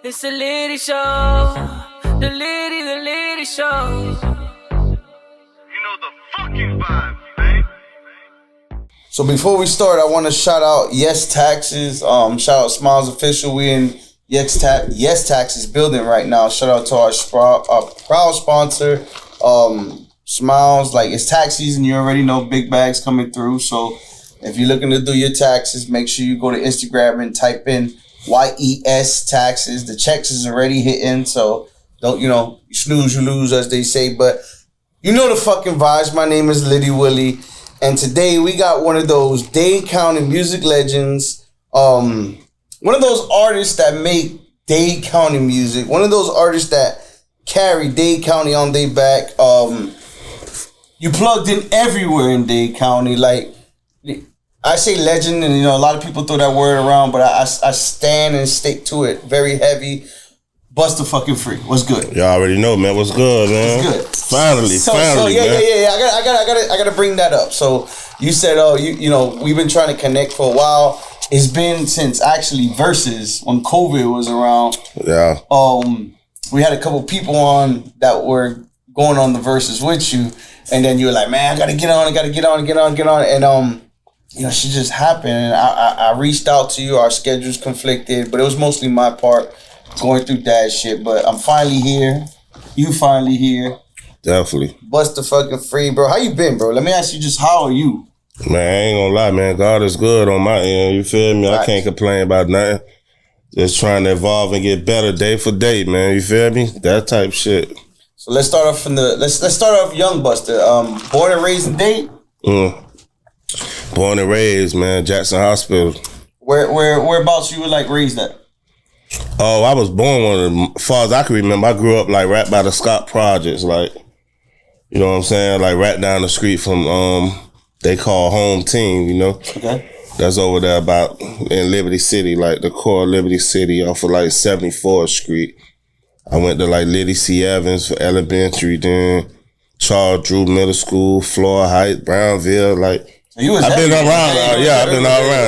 It's the Litty Show. The Litty Show. You know the fucking vibe, man. So before we start, I want to shout out Yes Taxes. Shout out Smiles Official. We in Yes Taxes building right now. Shout out to our proud sponsor, Smiles. Like, it's tax season. You already know big bags coming through. So if you're looking to do your taxes, make sure you go to Instagram and type in YES Taxes. The checks is already hitting. So don't, you snooze, you lose, as they say. But you know the fucking vibes. My name is Litty Willie. And today we got one of those Dade County music legends. One of those artists that make Dade County music. One of those artists that carry Dade County on their back. You plugged in everywhere in Dade County. Like, I say legend, and a lot of people throw that word around, but I stand and stick to it. Very heavy. Busta fucking free. What's good? Y'all already know, man. What's good, man? What's good? Finally, yeah. I gotta bring that up. So you said, we've been trying to connect for a while. It's been since actually Versus when COVID was around. Yeah. We had a couple people on that were going on the Versus with you, and then you were like, man, I gotta get on, and shit just happened. And I reached out to you. Our schedules conflicted, but it was mostly my part. Going through that shit, but I'm finally here. You finally here. Definitely. Busta fucking free, bro. How you been, bro? Let me ask you just, how are you? Man, I ain't gonna lie, man. God is good on my end. You feel me? Right. I can't complain about nothing. Just trying to evolve and get better day for day, man. You feel me? That type shit. So let's start off from let's start off young Busta. Born and raised in Dade? Born and raised, man. Jackson Hospital. Whereabouts you were like raised at? Oh, I was born as far as I can remember, I grew up like right by the Scott Projects, like, you know what I'm saying? Like right down the street from, they call Home Team, Okay. That's over there about in Liberty City, like the core of Liberty City off of like 74th Street. I went to like Liddy C. Evans for elementary, then Charles Drew Middle School, Floyd Heights, Brownville, like. I've been around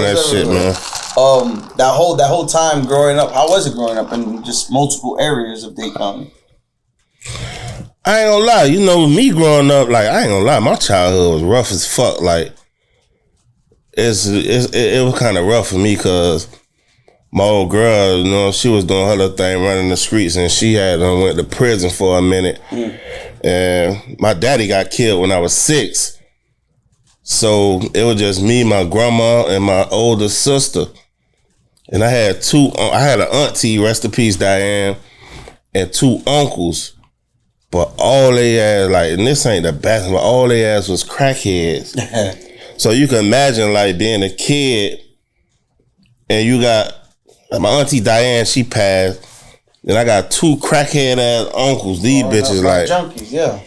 that shit, man. That whole time growing up, how was it growing up in just multiple areas of Dade County? I ain't gonna lie, me growing up, like, I ain't gonna lie, my childhood was rough as fuck. Like, it was kind of rough for me because my old girl, she was doing her little thing running the streets, and she had went to prison for a minute. And my daddy got killed when I was 6. So it was just me, my grandma, and my older sister. And I had an auntie, rest in peace, Diane, and 2 uncles. But all they had, like, and this ain't the best, but all they had was crackheads. So you can imagine, like, being a kid, and you got, my auntie Diane, she passed, and I got 2 crackhead-ass uncles. These bitches, like, junkies, yeah.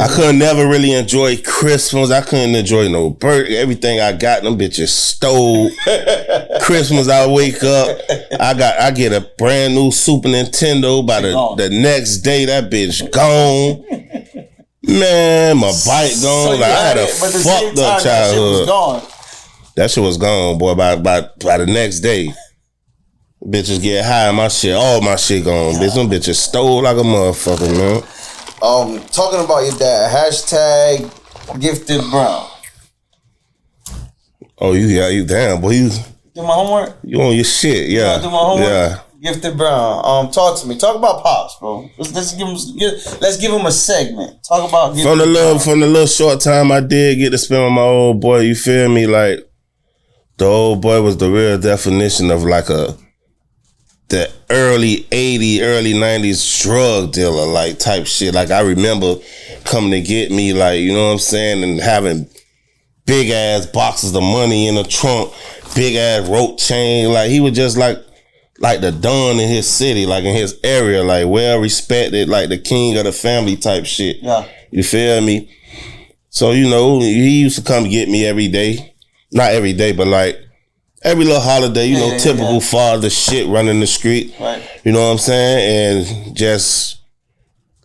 I couldn't never really enjoy Christmas. I couldn't enjoy no birthday. Everything I got, them bitches stole. Christmas, I wake up, I get a brand new Super Nintendo. By the next day, that bitch gone. Man, my bike gone. So I had a fucked up childhood. That shit was gone, boy. By the next day, bitches get high. All my shit gone. Bitch, them bitches stole like a motherfucker, man. Talking about your dad, hashtag Gifted Brown. Oh, you damn, boy. You do my homework? You on your shit, yeah. You do my homework? Yeah. Gifted Brown. Talk to me. Talk about Pops, bro. Let's give him a segment. Talk about from the little short time I did get to spend with my old boy, you feel me? Like, the old boy was the real definition of like the early 80s, early 90s drug dealer, like, type shit. Like, I remember coming to get me, like, you know what I'm saying, and having big ass boxes of money in the trunk, big ass rope chain. Like, he was just like the Don in his city, like in his area, like well respected, like the king of the family type shit. Yeah. You feel me? So, he used to come get me every day. Not every day, but like every little holiday, typical father shit running the street. Right. You know what I'm saying? And just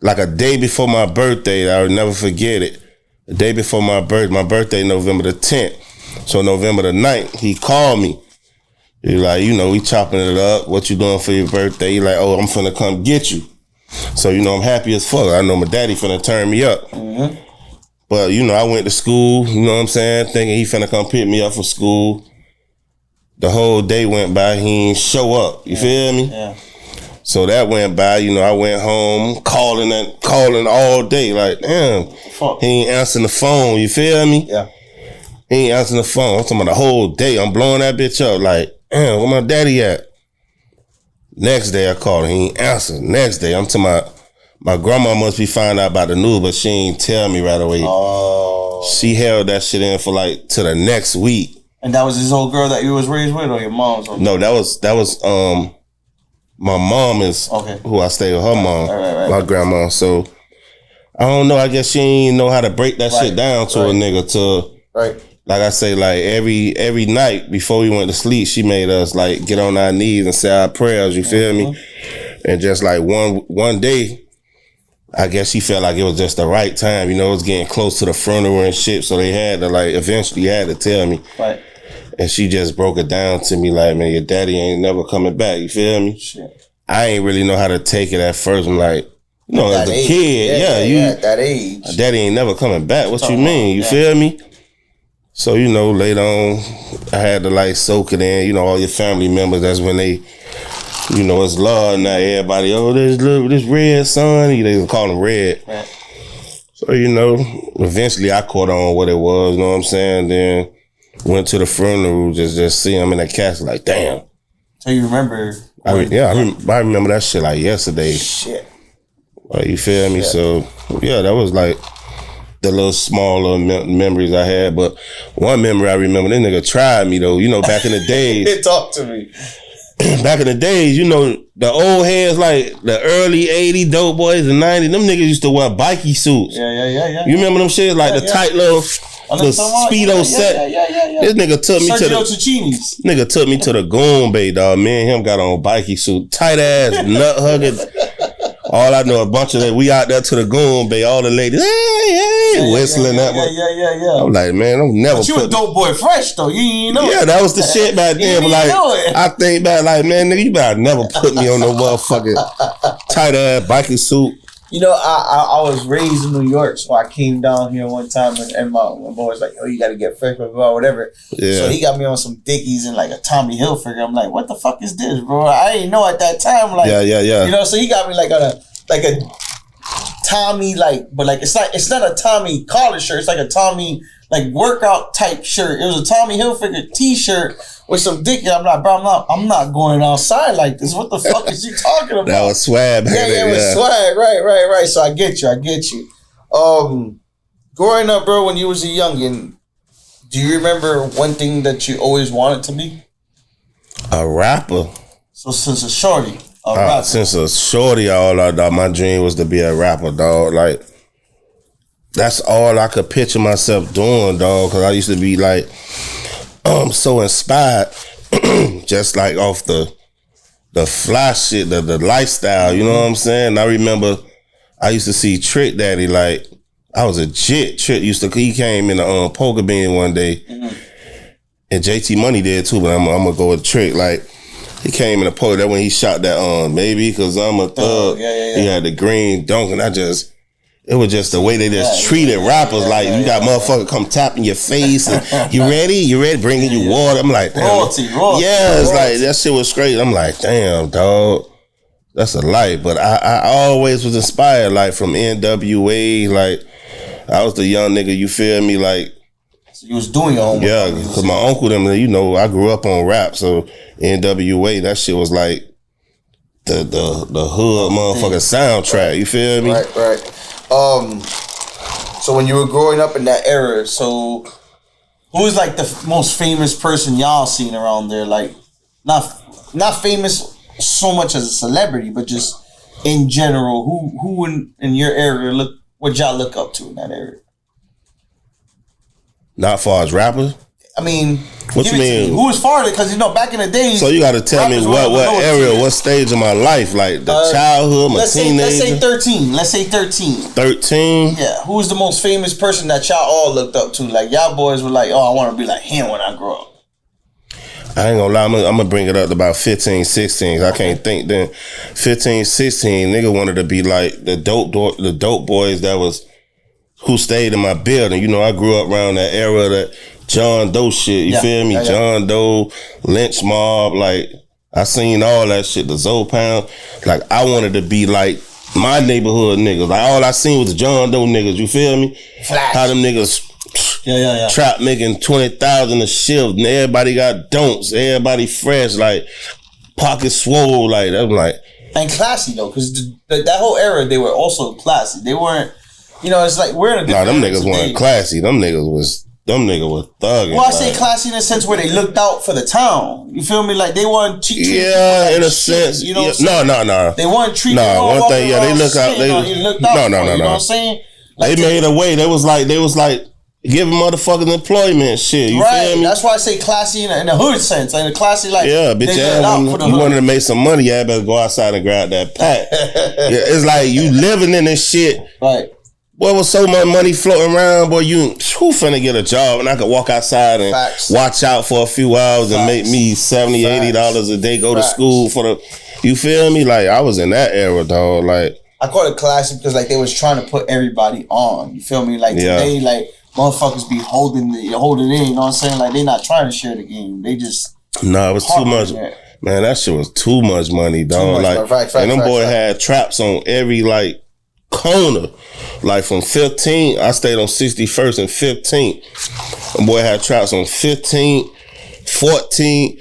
like a day before my birthday, I would never forget it. The day before my birthday, November the 10th. So November the 9th, he called me. He like, you know, we chopping it up. What you doing for your birthday? He like, oh, I'm finna come get you. So, you know, I'm happy as fuck. I know my daddy finna turn me up. Mm-hmm. But, you know, I went to school, you know what I'm saying, thinking he finna come pick me up from school. The whole day went by, he ain't show up. You feel me? Yeah. So that went by, you know, I went home calling all day. Like, damn, he ain't answering the phone. You feel me? Yeah. He ain't answering the phone. I'm talking about the whole day. I'm blowing that bitch up. Like, damn, where my daddy at? Next day I called him. He ain't answering. Next day, I'm talking about my grandma must be finding out about the news, but she ain't tell me right away. Oh. She held that shit in for like to the next week. And that was his old girl that you was raised with, or your mom's? No, that was my mom is who I stay with, her mom, right. My grandma. So I don't know. I guess she ain't know how to break that shit down to a nigga. Like I say, like every night before we went to sleep, she made us like get on our knees and say our prayers. You feel me? And just like one day, I guess she felt like it was just the right time. You know, it was getting close to the funeral and shit, so they had to like eventually had to tell me. Right. And she just broke it down to me like, man, your daddy ain't never coming back. You feel me? Shit. I ain't really know how to take it at first. I'm like, you know, as a kid, you at that age, daddy ain't never coming back. What you mean? You feel me? So, you know, later on, I had to like soak it in. You know, all your family members. That's when they, you know, it's love now. Everybody, oh, this red son. They call him Red. Right. So, you know, eventually I caught on what it was. You know what I'm saying? Then went to the funeral, just see him in the casket. Like, damn. So you remember? I remember that shit like yesterday. Shit. Like, you feel me? So yeah, that was like the little smaller memories I had. But one memory I remember, this nigga tried me though. You know, back in the days. Talk to me. Back in the days, you know, the old heads like the early 80s dope boys and 90s, them niggas used to wear bikey suits. Yeah. You remember them shit? Like the tight little Speedo set. This nigga took me to the Goon Bay, dog. Me and him got on bikey suit, tight ass, nut hugging. All I know, a bunch of that. We out there to the Goon Bay, all the ladies, hey, whistling that. Yeah. I'm like, man, I'm never. But you a dope boy fresh though. You ain't know. Yeah, that was the shit back then. But like, I think back, like, man, nigga, you better never put me on no motherfucking tight ass biking suit. You know, I was raised in New York, so I came down here one time and my boy was like, oh, you got to get fresh, blah, whatever. Yeah. So he got me on some Dickies and like a Tommy Hilfiger. I'm like, what the fuck is this, bro? I didn't know at that time. Like, yeah. You know, so he got me like a Tommy, like, but like it's not a Tommy collar shirt. It's like a Tommy like workout type shirt. It was a Tommy Hilfiger t-shirt with some Dickies. I'm like, bro, I'm not going outside like this. What the fuck is you talking about? That was swag. Yeah, it was swag. Right. So I get you. Growing up, bro, when you was a youngin', do you remember one thing that you always wanted to be? A rapper. So since a shorty, since a shorty, my dream was to be a rapper, dog. Like, that's all I could picture myself doing, dog. Cause I used to be like, so inspired, just like off the fly shit, the lifestyle. You know what I'm saying? I remember I used to see Trick Daddy. Like, I was a jit. Trick he came in a poker bean one day, and JT Money did too. But I'm gonna go with Trick. Like, he came in a poker. That when he shot that maybe because I'm a thug. Yeah. He had the green dunk, and it was just the way they just treated rappers. Like, you got motherfucker come tapping your face and you ready? Bringing you water. I'm like, damn. Royalty. Yeah, it's like, that shit was crazy. I'm like, damn, dog. That's a life. But I always was inspired, like, from NWA. Like, I was the young nigga, you feel me? Like, so you was doing your own. Yeah, because my uncle, them, you know, I grew up on rap. So NWA, that shit was like the hood motherfucking soundtrack. You feel me? Right. So when you were growing up in that era, so who was like the most famous person y'all seen around there? Like, not famous so much as a celebrity, but just in general, who in your area would y'all look up to in that area? Not far as rappers? I mean, what you mean? Who was farther? Because, you know, back in the days. So you got to tell me what area, what stage of my life, like the childhood, my teenager. Let's say 13. 13? Yeah. Who was the most famous person that y'all all looked up to? Like, y'all boys were like, oh, I want to be like him when I grow up. I ain't gonna lie, I'm gonna bring it up to about 15, 16. I can't think then. 15, 16, nigga wanted to be like the dope boys who stayed in my building. You know, I grew up around that era, that John Doe shit. You feel me? John Doe, Lynch Mob, like I seen all that shit. The Zoe Pound. Like I wanted to be like my neighborhood niggas. Like all I seen was John Doe niggas. You feel me? Flash. How them niggas. Trap making 20,000 a shift, and everybody got don'ts. Everybody fresh, like pocket swole, like that. Like and classy though, because that whole era they were also classy. They weren't, you know. It's like we're in a different. Nah, them niggas weren't classy. Them niggas was thugging. Well, I say classy in the sense where they looked out for the town. You feel me? Like they weren't treating. Yeah, in a sense. You know. No. They weren't treating. Nah, one thing. Yeah, they look out. They looked out. No. You know what I'm saying? Like they made a way. They was like. Giving motherfuckers employment shit. You feel me? That's why I say classy in the hood sense. In the classy, like, bitch, you wanted to make some money, you better go outside and grab that pack. It's like you living in this shit. Right. Boy, with so much money floating around, boy, who finna get a job and I could walk outside and watch out for a few hours and make me $70, $80 a day, go to school you feel me? Like, I was in that era, dog. Like, I call it classy because, like, they was trying to put everybody on. You feel me? Like, today, like, motherfuckers be holding in, you know what I'm saying? Like, they not trying to share the game. They just... No, it was too much. Man, that shit was too much money, dog. And them boy had traps on every, like, corner. Like, from 15, I stayed on 61st and 15th. Them boy had traps on 15, 14,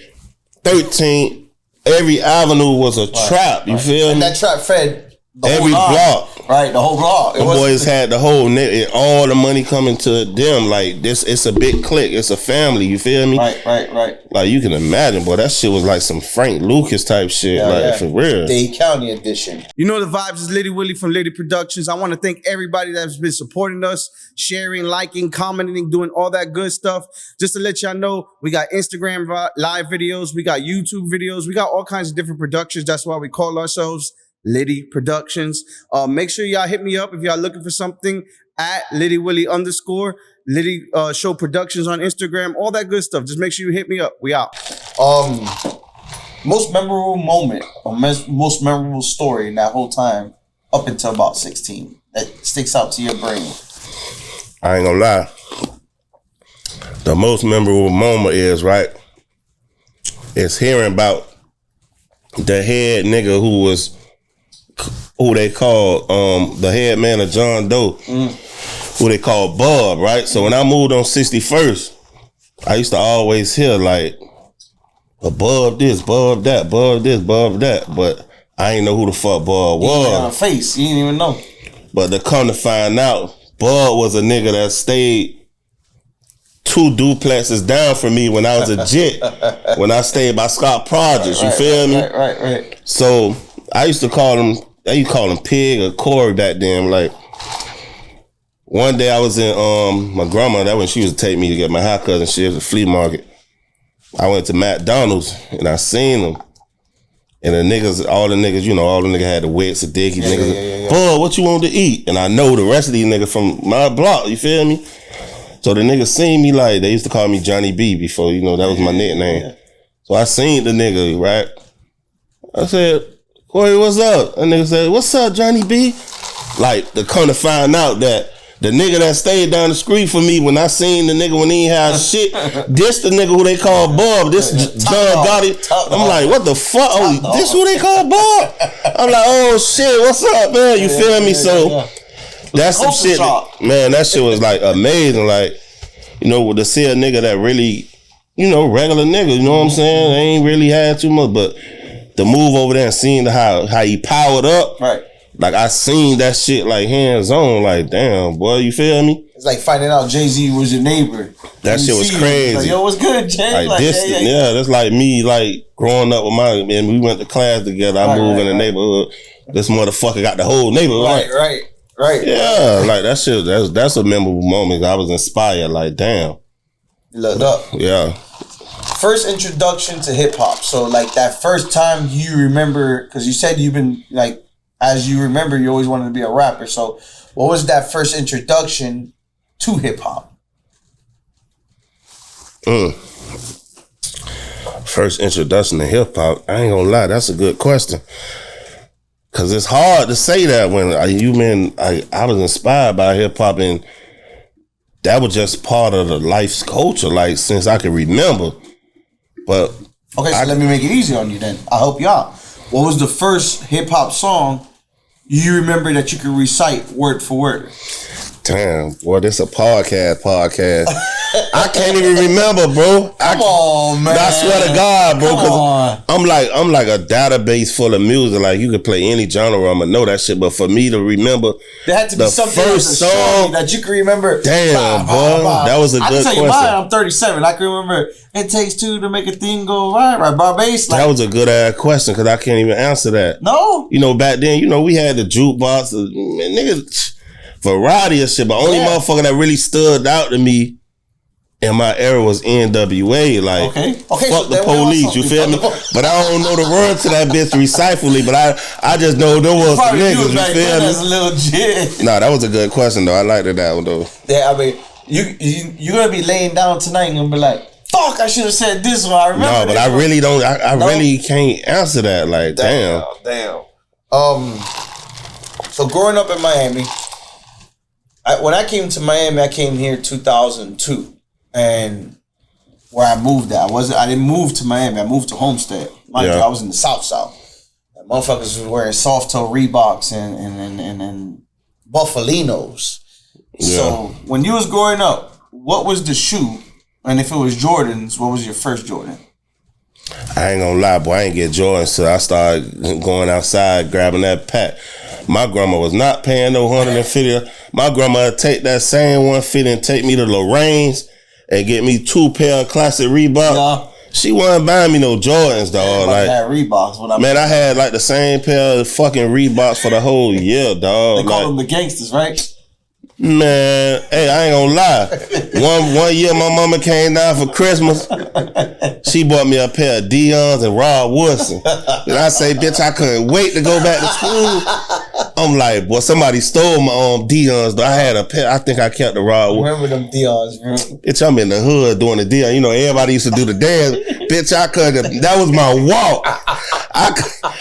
13. Every avenue was a trap, you feel me? And that trap fed every block. Right, the whole block. The boys had the whole all the money coming to them. Like this, it's a big clique. It's a family. You feel me? Right. Like you can imagine, boy. That shit was like some Frank Lucas type shit. For real. Dade County edition. You know the vibes is Litty Willie from Litty Productions. I want to thank everybody that's been supporting us, sharing, liking, commenting, doing all that good stuff. Just to let y'all know, we got Instagram live videos, we got YouTube videos, we got all kinds of different productions. That's why we call ourselves Litty Productions. Make sure y'all hit me up if y'all looking for something at Litty Willie _ Litty Show Productions on Instagram, all that good stuff. Just make sure you hit me up. We out. Most memorable moment or most memorable story in that whole time up until about 16 that sticks out to your brain. I ain't gonna lie. The most memorable moment is hearing about the head nigga who they called the head man of John Doe, who they called Bob, right? So when I moved on 61st, I used to always hear like, Bob this, Bob that, Bob this, Bob that, but I ain't know who the fuck Bob was. Face, you didn't even know. But to come to find out, Bob was a nigga that stayed 2 duplexes down from me when I was a jit, when I stayed by Scott Projects, you feel me? Right. So I used to call him Pig or Corey back then. Like, one day I was in my grandma, that when she used to take me to get my haircut and shit at the flea market. I went to McDonald's and I seen them. And all the niggas had the wets, the dicky niggas. Boy, what you want to eat? And I know the rest of these niggas from my block, you feel me? So the niggas seen me like, they used to call me Johnny B before, that was my nickname. So I seen the nigga, right? I said, Corey, what's up? And nigga said, what's up, Johnny B? Like, to come to find out that the nigga that stayed down the street from me when I seen the nigga when he ain't had shit, this the nigga who they call Bob, this John Gotti. I'm like, what the fuck? Oh, this who they call Bob? I'm like, oh shit, what's up, man? You feel me? So that's some shit, man, that shit was like amazing. Like, to see a nigga that really, regular nigga, you know what I'm saying? They ain't really had too much, but the move over there and seeing how he powered up, right? Like I seen that shit like hands on, like damn boy, you feel me? It's like finding out Jay-Z was your neighbor. That shit was crazy. Like, yo, what's good, Jay? Like this, that's like me, like growing up with and we went to class together. I moved in the neighborhood. This motherfucker got the whole neighborhood. Right. Yeah, like that shit. That's a memorable moment. I was inspired. Like damn, looked up. Yeah. First introduction to hip hop. So like that first time you remember, because you said you've been like, as you remember, you always wanted to be a rapper. So what was that first introduction to hip hop? First introduction to hip hop. I ain't gonna lie, that's a good question. Cause it's hard to say that when I was inspired by hip hop, and that was just part of the life's culture, like since I can remember. But okay, so let me make it easy on you then. I'll help you out. What was the first hip hop song you remember that you could recite word for word? Damn, boy, this a podcast. I can't even remember, bro. Come on, man. I swear to God, bro. Come on. I'm like a database full of music. Like you could play any genre, I'ma know that shit. But for me to remember, there had to be the something first song that you can remember. Damn, boy, that was a good question. I tell you mine. I'm 37. I can remember. It takes two to make a thing go right, bar bass. That was a good ass question because I can't even answer that. No, back then, we had the jukebox, niggas. Variety of shit, but only motherfucker that really stood out to me in my era was NWA. Like, okay, fuck so the police, you feel me? But I don't know the word to that bitch respectfully, but I just know there was some niggas, you feel me? That's a little jit. Nah, that was a good question though. I liked that one though. Yeah, I mean, you're gonna be laying down tonight and gonna be like, fuck, I should have said this one. I remember. No, but I really don't. I really can't answer that. Like, damn. So growing up in Miami. When I came to Miami, I came here 2002, and where I moved at, I didn't move to Miami. I moved to Homestead. Mind you, I was in the South. And motherfuckers was wearing soft toe Reeboks and Buffalinos. Yeah. So when you was growing up, what was the shoe? And if it was Jordans, what was your first Jordan? I ain't gonna lie, boy. I ain't get Jordans, so I started going outside grabbing that pack. My grandma was not paying no $150. My grandma would take that same $150 and take me to Lorraine's and get me 2 pair of classic Reeboks. Yeah. She wasn't buying me no Jordans, dog. Like that Reeboks. Man, I had like the same pair of fucking Reeboks for the whole year, dog. They call them the gangsters, right? Man, hey, I ain't gonna lie. One year my mama came down for Christmas. She bought me a pair of Dion's and Rod Woodson. And I say, bitch, I couldn't wait to go back to school. I'm like, boy, somebody stole my Dion's. I had a pair. I think I kept the Rod Woodson. Remember them Dion's, bro? Bitch, I'm in the hood doing the Dion. Everybody used to do the dance. Bitch, I couldn't. That was my walk.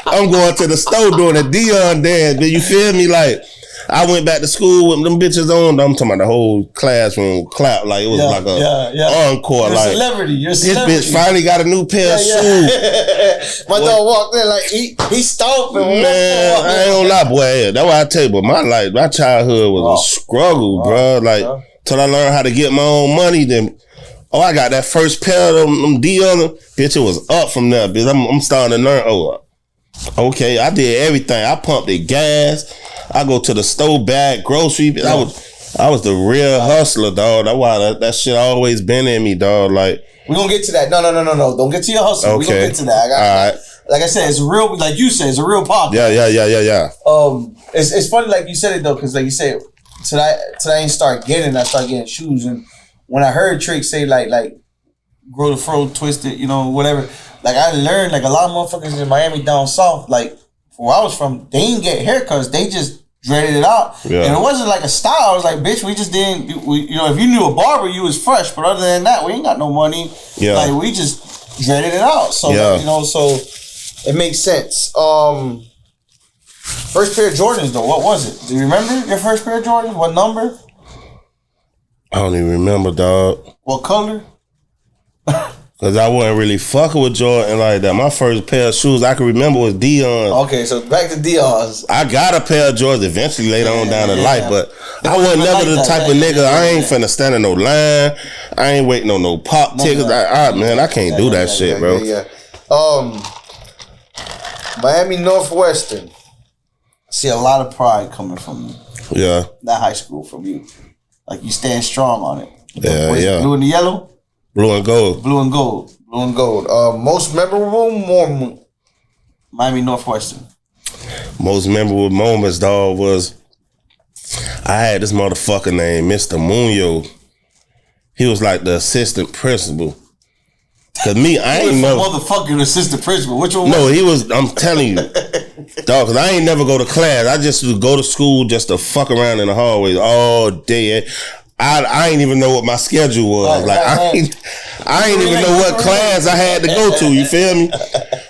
I'm going to the store doing the Dion dance. But you feel me? Like, I went back to school with them bitches on. I'm talking about the whole classroom clap. Like, it was like a encore. You're like, a celebrity. You're a this celebrity. bitch finally got a new pair of shoes. My dog walked in like, he stomping. Man, I ain't gonna lie, boy. That's why I tell you, but my childhood was a struggle, bro. Like, till I learned how to get my own money, then, I got that first pair of them Dion. Bitch, it was up from there, bitch. I'm starting to learn, okay, I did everything. I pumped the gas. I go to the store, bag, grocery. I was the real hustler, dog. That's why that shit always been in me, dog. Like, we're gonna get to that. No. Don't get to your hustle. Okay. We're gonna get to that. All right. Like I said, it's a real, like you said, it's a real podcast. Yeah. It's funny, like you said it though, because like you said, till I ain't start getting shoes, and when I heard Trick say like grow the fro, twist it, whatever. Like I learned, like a lot of motherfuckers in Miami down south, like where I was from, they didn't get haircuts. They just dreaded it out. Yeah. And it wasn't like a style. I was like, bitch, we just didn't, if you knew a barber, you was fresh. But other than that, we ain't got no money. Yeah. Like, we just dreaded it out. So, so it makes sense. First pair of Jordans, though, what was it? Do you remember your first pair of Jordans? What number? I don't even remember, dog. What color? Cause I wasn't really fucking with Jordan like that. My first pair of shoes I can remember was Dion's. Okay, so back to Dion's. I got a pair of Jordans eventually later on down the life, but I wasn't never the type of nigga. I ain't finna stand in no line. I ain't waiting on no pop tickets. Man, I can't do that shit, bro. Miami Northwestern. I see a lot of pride coming from you. Yeah. That high school from you. Like you stand strong on it. Yeah. Blue and the yellow? Blue and gold. Most memorable Miami Northwestern. Most memorable moments, dog, was I had this motherfucker named Mr. Munoz. He was like the assistant principal. Cause me, I ain't never motherfucking assistant principal. Which one? No, he was. I'm telling you, dog. Cause I ain't never go to class. I just would go to school just to fuck around in the hallways all day. I ain't even know what my schedule was. I ain't even know what class I had to go to. You feel me?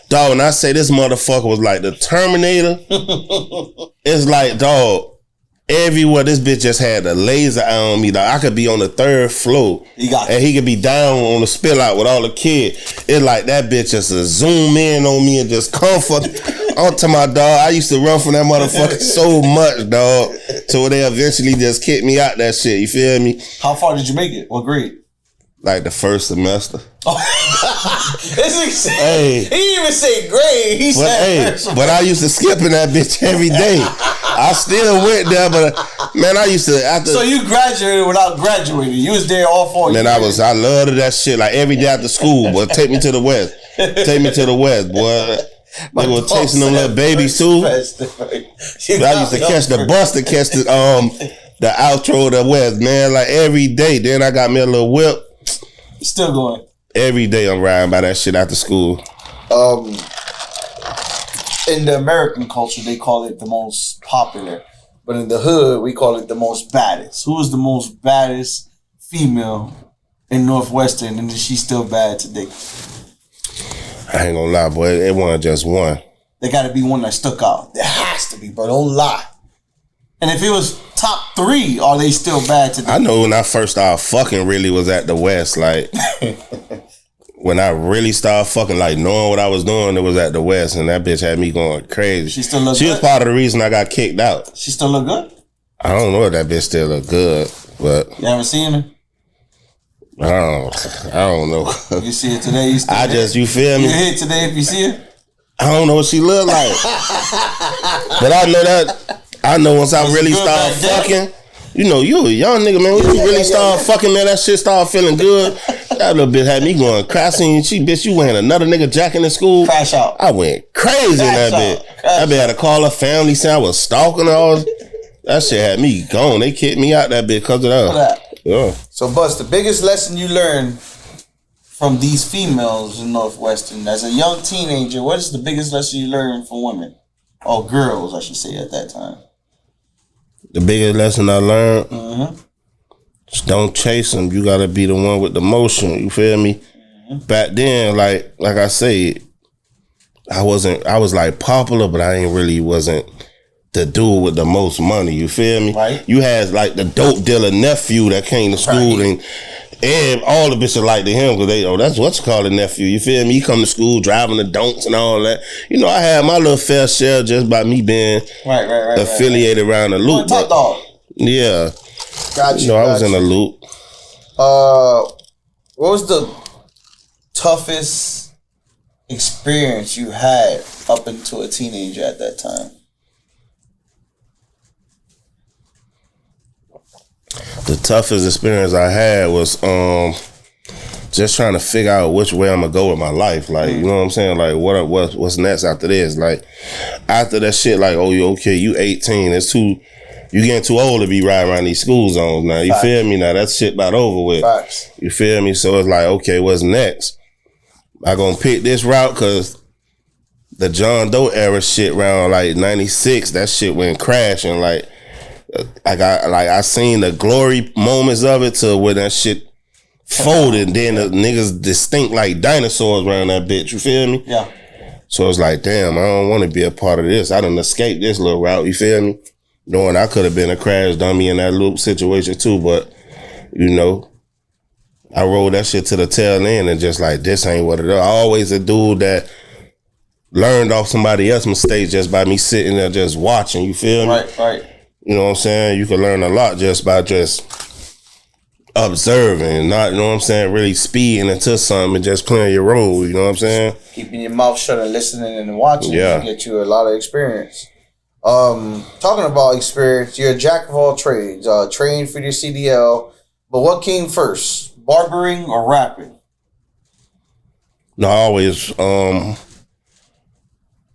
Dog, when I say this motherfucker was like the Terminator, it's like, dog, everywhere this bitch just had a laser eye on me. Dog. I could be on the 3rd floor and he could be down on the spill out with all the kids. It's like that bitch just a zoom in on me and just comfort. I'm to my dog. I used to run from that motherfucker so much, dog. So they eventually just kicked me out that shit. You feel me? How far did you make it? What grade? Like the 1st semester. Hey. He didn't even say grade. He said but I used to skip in that bitch every day. I still went there, but man, I used to after. So you graduated without graduating. You was there all 4 years. Man, I loved that shit. Like every day after school, boy, take me to the West. Take me to the West, boy. They were chasing them little babies too. I used to catch the bus to catch the outro of the West, man. Like every day. Then I got me a little whip. Still going. Every day I'm riding by that shit after school. In the American culture, they call it the most popular. But in the hood, we call it the most baddest. Who is the most baddest female in Northwestern, and is she still bad today? I ain't gonna lie, boy. It wasn't just one. There gotta be one that stuck out. There has to be, bro. Don't lie. And if it was top 3, are they still bad today? I know when I first started fucking really was at the West. Like, when I really started fucking, like, knowing what I was doing, it was at the West. And that bitch had me going crazy. She still look good? She was part of the reason I got kicked out. She still look good? I don't know if that bitch still look good, but... You haven't seen her? I don't know. You see her today? You feel me? You hit today if you see her? I don't know what she look like. But I know once I really start fucking, you know, you a young nigga, man. When you really start fucking, man, that shit start feeling good. That little bitch had me going crazy. Bitch, you went another nigga jacking in school. Crash out. I went crazy in that bitch. That bitch had to call her family saying I was stalking her. All that shit had me gone. They kicked me out that bitch because of that. Yeah. So, Bust, the biggest lesson you learned from these females in Northwestern as a young teenager, what is the biggest lesson you learned from women? Or girls, I should say, at that time. The biggest lesson I learned, just don't chase them. You gotta be the one with the motion. You feel me? Back then, like I said, I was like popular, but I wasn't the dude with the most money. You feel me? Right. You had like the dope dealer nephew that came to school and all the bitches liked him because that's what's called a nephew. You feel me? He come to school driving the donks and all that. You know, I had my little fair share just by me being affiliated around the loop. Top dog. Yeah. Got you. You know, I was in the loop. What was the toughest experience you had up into a teenager at that time? The toughest experience I had was just trying to figure out which way I'm gonna go with my life. Like, you know what I'm saying? Like, what's next after this? Like, after that shit, like, oh, you 18. You getting too old to be riding around these school zones now. You feel me? Now that shit about over with. Facts. You feel me? So it's like, okay, what's next? I gonna pick this route because the John Doe era shit around like 96, that shit went crashing. Like, I seen the glory moments of it to where that shit folded. Then the niggas distinct like dinosaurs around that bitch. You feel me? Yeah. So it's like, damn, I don't want to be a part of this. I done escaped this little route. You feel me? Knowing I could have been a crash dummy in that loop situation too, but you know, I rolled that shit to the tail end and just like, this ain't what it is. I always a dude that learned off somebody else's mistakes just by me sitting there just watching. You feel me? Right. You know what I'm saying? You can learn a lot just by just observing, not, you know what I'm saying, really speeding into something and just playing your role, you know what I'm saying? Keeping your mouth shut and listening and watching can get you a lot of experience. Talking about experience, you're a jack of all trades, trained for your CDL, but what came first, barbering or rapping? No, I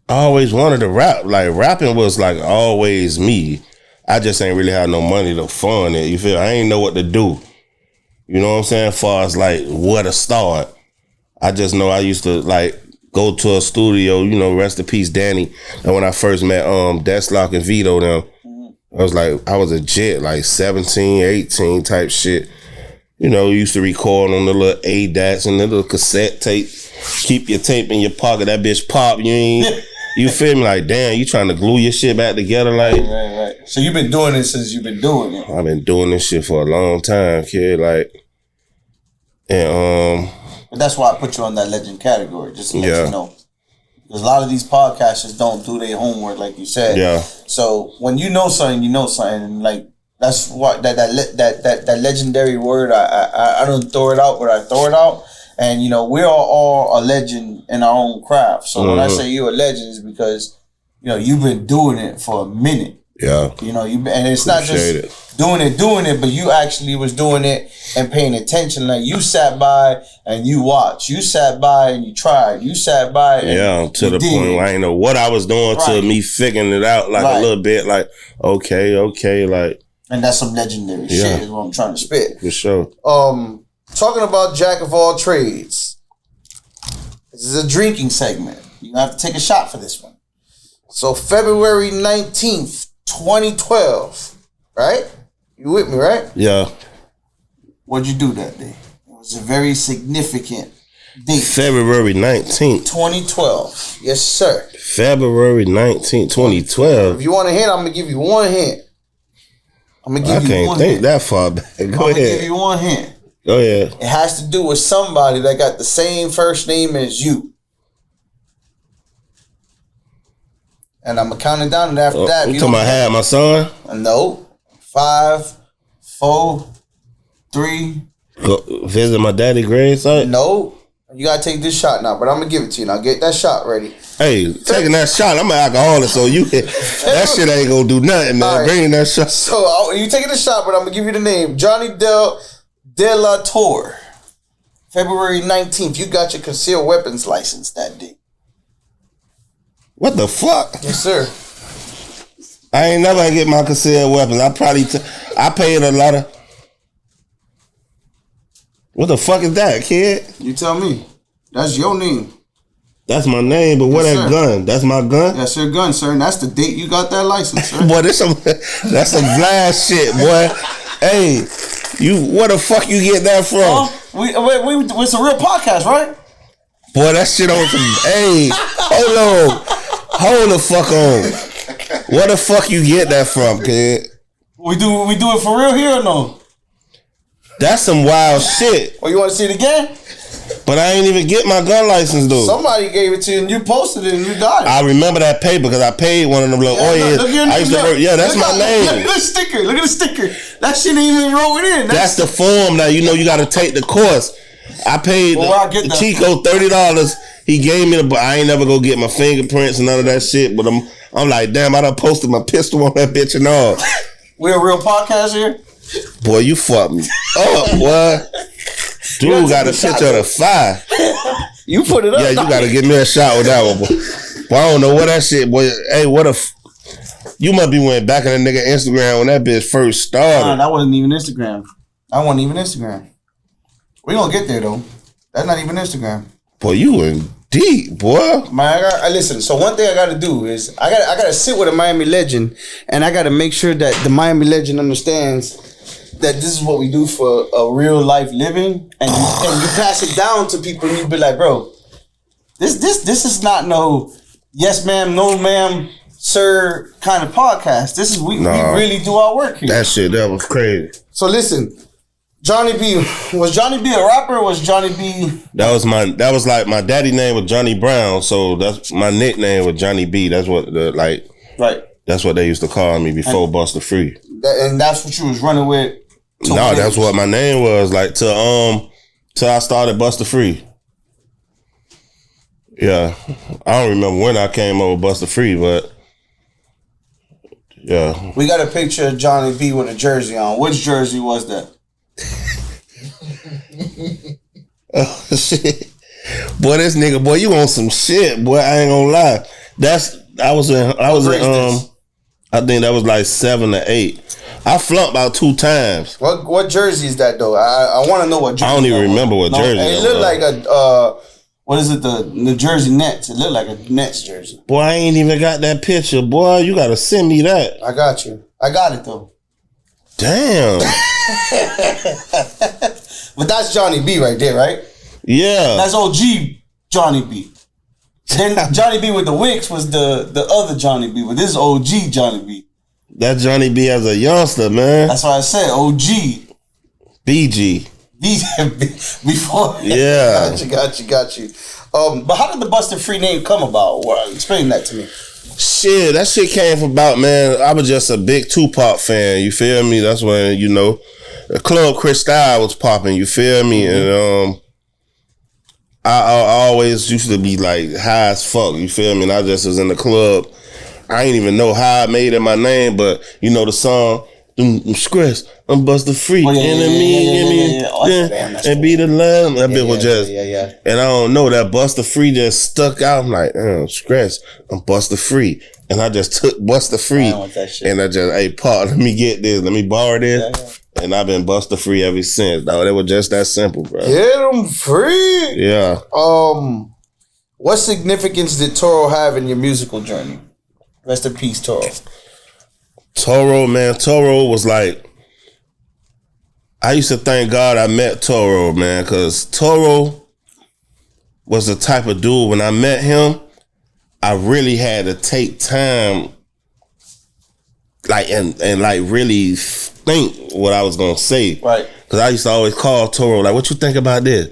always wanted to rap. Like, rapping was like always me. I just ain't really had no money to fund it. You feel? I ain't know what to do. You know what I'm saying? As far as like where to start. I just know I used to like go to a studio, you know, rest in peace, Danny. And when I first met Deslock and Vito them, I was a jet, like 17, 18 type shit. you know, you used to record on the little ADATs and the little cassette tape. Keep your tape in your pocket. That bitch pop. You feel me? Like, damn, you trying to glue your shit back together? Like, right. So you've been doing it since you've been doing it. I've been doing this shit for a long time, kid. Like, and But that's why I put you on that legend category, just to let you know. Because a lot of these podcasters don't do their homework, like you said. Yeah. So when you know something, and like that's what that legendary word. I don't throw it out, but I throw it out. And you know, we're all a legend in our own craft. So when I say you're a legend, it's because you know you've been doing it for a minute. Yeah. You know, and it's not just doing it, but you actually was doing it and paying attention. Like you sat by and you watched. You sat by and you tried. You sat by and to the point where I didn't know what I was doing to me figuring it out like a little bit. Like, okay, like. And that's some legendary shit is what I'm trying to spit. For sure. Talking about Jack of all trades. This is a drinking segment. You have to take a shot for this one. So February 19th, 2012, right? You with me, right? Yeah. What'd you do that day? It was a very significant date. February 19th. 2012. Yes, sir. February 19th, 2012. If you want a hint, I'm going to give you one hint. I can't think that far back. Go ahead. I'm going to give you one hint. Go ahead. It has to do with somebody that got the same first name as you. And I'm counting down, and after that... You talking about Had My Son? No. 5, 4, 3... Go visit my daddy grave site? No. You got to take this shot now, but I'm going to give it to you. Now, get that shot ready. Hey, taking that shot, I'm an alcoholic, so that shit ain't going to do nothing, man. Right. Bringing that shot. So, you taking the shot, but I'm going to give you the name. Johnny De La Torre. February 19th. You got your concealed weapons license that day. What the fuck? Yes, sir. I ain't never get my concealed weapons. I paid a lot of... What the fuck is that, kid? You tell me. That's your name. That's my name, but what that gun? That's my gun? That's your gun, sir. And that's the date you got that license, sir. Boy, that's some Vlad shit, boy. Hey, where the fuck you get that from? It's a real podcast, right? Boy, that shit on some... Hey, hold on. Hold the fuck on. Where the fuck you get that from, kid? We do it for real here or no? That's some wild shit. Oh, you want to see it again? But I ain't even get my gun license, though. Somebody gave it to you and you posted it and you got it. I remember that paper because I paid one of them little I used to work. Yeah, that's my name. Look at the sticker. Look at the sticker. That shit ain't even wrote it in. That's the form that you got to take the course. I paid Chico $30. He gave me I ain't never go get my fingerprints and none of that shit. But I'm like, damn, I done posted my pistol on that bitch and all. We a real podcast here? Boy, you fucked me up, boy. Dude got a picture of the fire. You put it up. Yeah, you got to give me a shot with that one, boy. Boy, I don't know what that shit, boy. Hey, you must be went back in the nigga Instagram when that bitch first started. Nah, that wasn't even Instagram. We gonna get there, though. That's not even Instagram. Boy, you in deep, boy. Man, listen. So one thing I got to do is I got to sit with a Miami legend, and I got to make sure that the Miami legend understands that this is what we do for a real life living, and you pass it down to people, and you be like, bro, this is not no yes ma'am, no ma'am, sir kind of podcast. This is we really do our work here. That was crazy. So listen. Johnny B, was Johnny B a rapper or was Johnny B... That was like my daddy name was Johnny Brown, so that's my nickname was Johnny B. That's what Right. That's what they used to call me before Busta Free. And that's what you was running with? No, that's what my name was, like till I started Busta Free. Yeah. I don't remember when I came over Busta Free, but yeah. We got a picture of Johnny B with a jersey on. Which jersey was that? Oh shit, boy! This nigga, boy, you on some shit, boy? I ain't gonna lie. I was in. I think that was like 7 or 8. I flunked about 2 times. What jersey is that though? I want to know what jersey. I don't even remember what jersey. It looked like a what is it? The Jersey Nets. It looked like a Nets jersey. Boy, I ain't even got that picture, boy. You gotta send me that. I got you. I got it though. Damn. But that's Johnny B right there, right? Yeah. That's OG Johnny B. Then Johnny B with the Wicks was the other Johnny B, but this is OG Johnny B. That Johnny B as a youngster, man. That's why I said OG. BG. Before. Yeah. Got you. But how did the Busta Free name come about? Well, explain that to me. Shit, that shit came about, man. I was just a big Tupac fan. You feel me? That's when, you know, the Club Cristal was popping. You feel me? Mm-hmm. And I always used to be like high as fuck. You feel me? And I just was in the club. I ain't even know how I made it my name, but you know the song. I'm stressed. I'm Busta Free. Enemy. And be the love. That bitch was just. And I don't know, that Busta Free just stuck out. I'm like, I'm stressed. I'm Busta Free. And I just took Busta Free. And I just, hey, Paul, let me get this. Let me borrow this. And I've been Busta Free ever since. No, it was just that simple, bro. Get them free. Yeah. What significance did Toro have in your musical journey? Rest in peace, Toro. Toro, man. Toro was like, I used to thank God I met Toro, man, because Toro was the type of dude, when I met him, I really had to take time, like, and like really think what I was gonna say. Right. Because I used to always call Toro, like, what you think about this?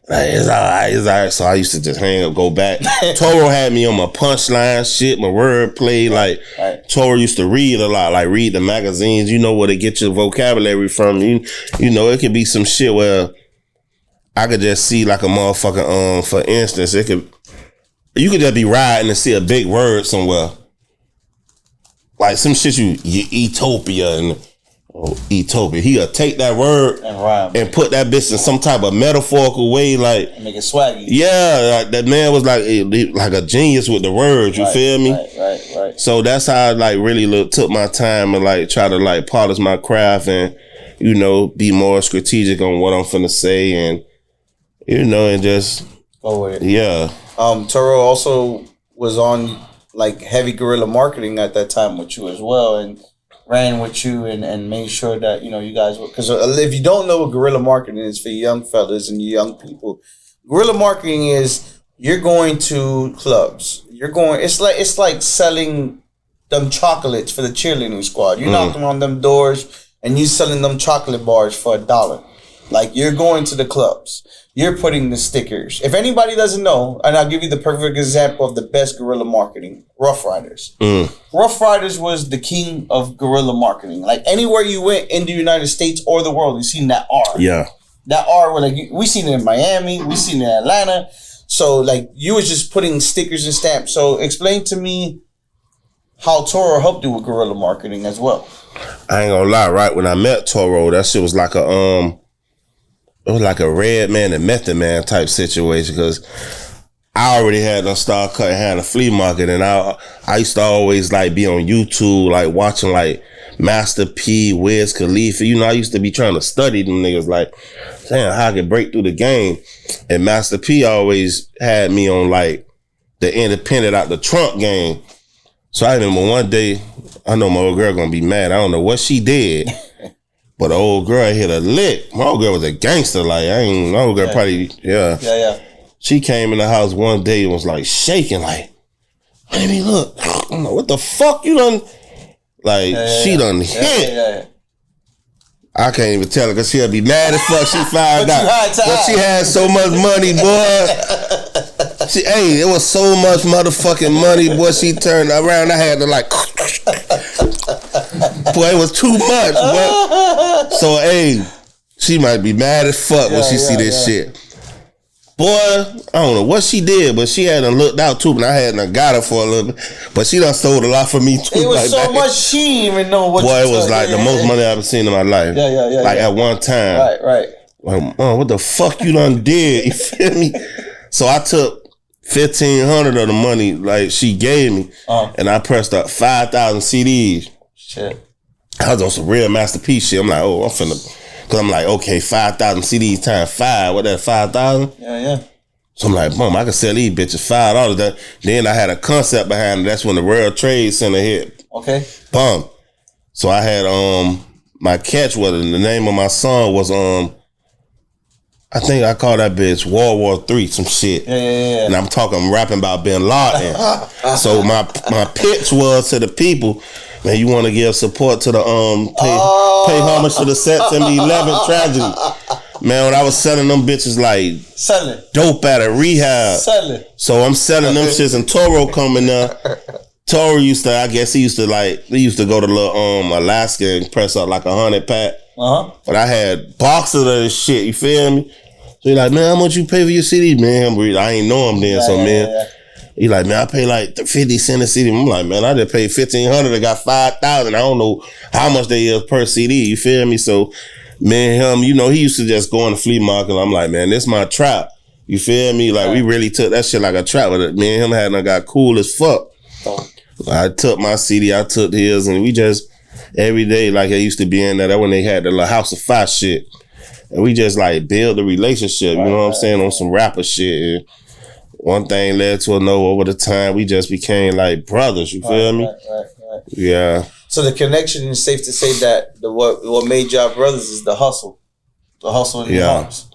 Like, it's all right. So I used to just hang up, go back. Toro had me on my punchline shit, my wordplay. Like, Toro used to read a lot, like read the magazines. You know where to get your vocabulary from. You know, it could be some shit where I could just see like a motherfucker, for instance, you could just be riding and see a big word somewhere. Like some shit Ethiopia and Ethiopia. He'll take that word and put that bitch in some type of metaphorical way, like and make it swaggy. Yeah, like, that man was like a genius with the words. You feel me? Right. So that's how I like really took my time and like try to like polish my craft and, you know, be more strategic on what I'm finna say and, you know, and just go with it. Yeah. Toro also was on like heavy guerrilla marketing at that time with you as well, and ran with you and made sure that, you know, you guys, because if you don't know what guerrilla marketing is for young fellas and young people, guerrilla marketing is you're going to clubs. It's like selling them chocolates for the cheerleading squad. You knocking on them doors and you selling them chocolate bars for $1. Like, you're going to the clubs. You're putting the stickers. If anybody doesn't know, and I'll give you the perfect example of the best guerrilla marketing, Rough Riders. Rough Riders was the king of guerrilla marketing. Like, anywhere you went in the United States or the world, you seen that R. Yeah. That R, like, we seen it in Miami, we seen it in Atlanta. So, like, you was just putting stickers and stamps. So, explain to me how Toro helped you with guerrilla marketing as well. I ain't gonna lie, right? When I met Toro, that shit was like it was like a Red Man and Method Man type situation, because I already had done start cutting hair in a flea market, and I used to always like be on YouTube, like watching like Master P, Wiz Khalifa. You know, I used to be trying to study them niggas, like, damn, how I could break through the game. And Master P always had me on like the independent out the trunk game. So I remember one day, I know my old girl gonna be mad. I don't know what she did. But the old girl hit a lick. My old girl was a gangster. Like, my old girl probably, Yeah. She came in the house one day and was like shaking, like, baby, look. I'm like, what the fuck you done? Like, she done hit. Yeah. I can't even tell her because she'll be mad as fuck. She found out. But she had so much money, boy. It was so much motherfucking money, boy. She turned around. I had to like, boy, it was too much, boy. So, she might be mad as fuck when she see this shit. Boy, I don't know what she did, but she hadn't looked out too, but I hadn't got her for a little bit. But she done sold a lot for me too. It was like so much she didn't even know what. Boy, it was like the most money I've ever seen in my life. Yeah. Like at one time. Right. Like, what the fuck you done did? You feel me? So I took 1,500 of the money like she gave me, and I pressed up 5,000 CDs. Shit. I was on some real Master P shit. I'm like, I'm finna. Cause I'm like, okay, 5,000 CDs times 5. What that, 5,000? Yeah. So I'm like, I can sell these bitches $5. Then I had a concept behind it. That's when the World Trade Center hit. Okay. Boom. So I had my catch was, the name of my song was I think I call that bitch World War III, some shit. Yeah. And I'm rapping about Bin Laden. So my pitch was to the people, man, you want to give support to the pay homage to the September 11th tragedy. Man, when I was selling them bitches like dope out of rehab. So I'm selling them shits, and Toro coming there. Toro used to go to little Alaska and press up like 100 pack. But I had boxes of this shit, you feel me? So he like, man, how much you pay for your CD? Man, I ain't know him then, man. He like, man, I pay like 50 cents a CD. I'm like, man, I just paid $1,500. I got 5,000. I don't know how much they is per CD, you feel me? So, man, him, you know, he used to just go on the flea market. I'm like, man, this my trap. You feel me? Like, we really took that shit like a trap. But me and him got cool as fuck. I took my CD, I took his, and we just, every day, like I used to be in there, that when they had the little House of Fire shit. And we just like build a relationship, you know what I'm saying, on some rapper shit. And one thing led to another. Over the time, we just became like brothers, you feel me? Right. Yeah. So the connection is safe to say that what made y'all brothers is the hustle. The hustle in your arms.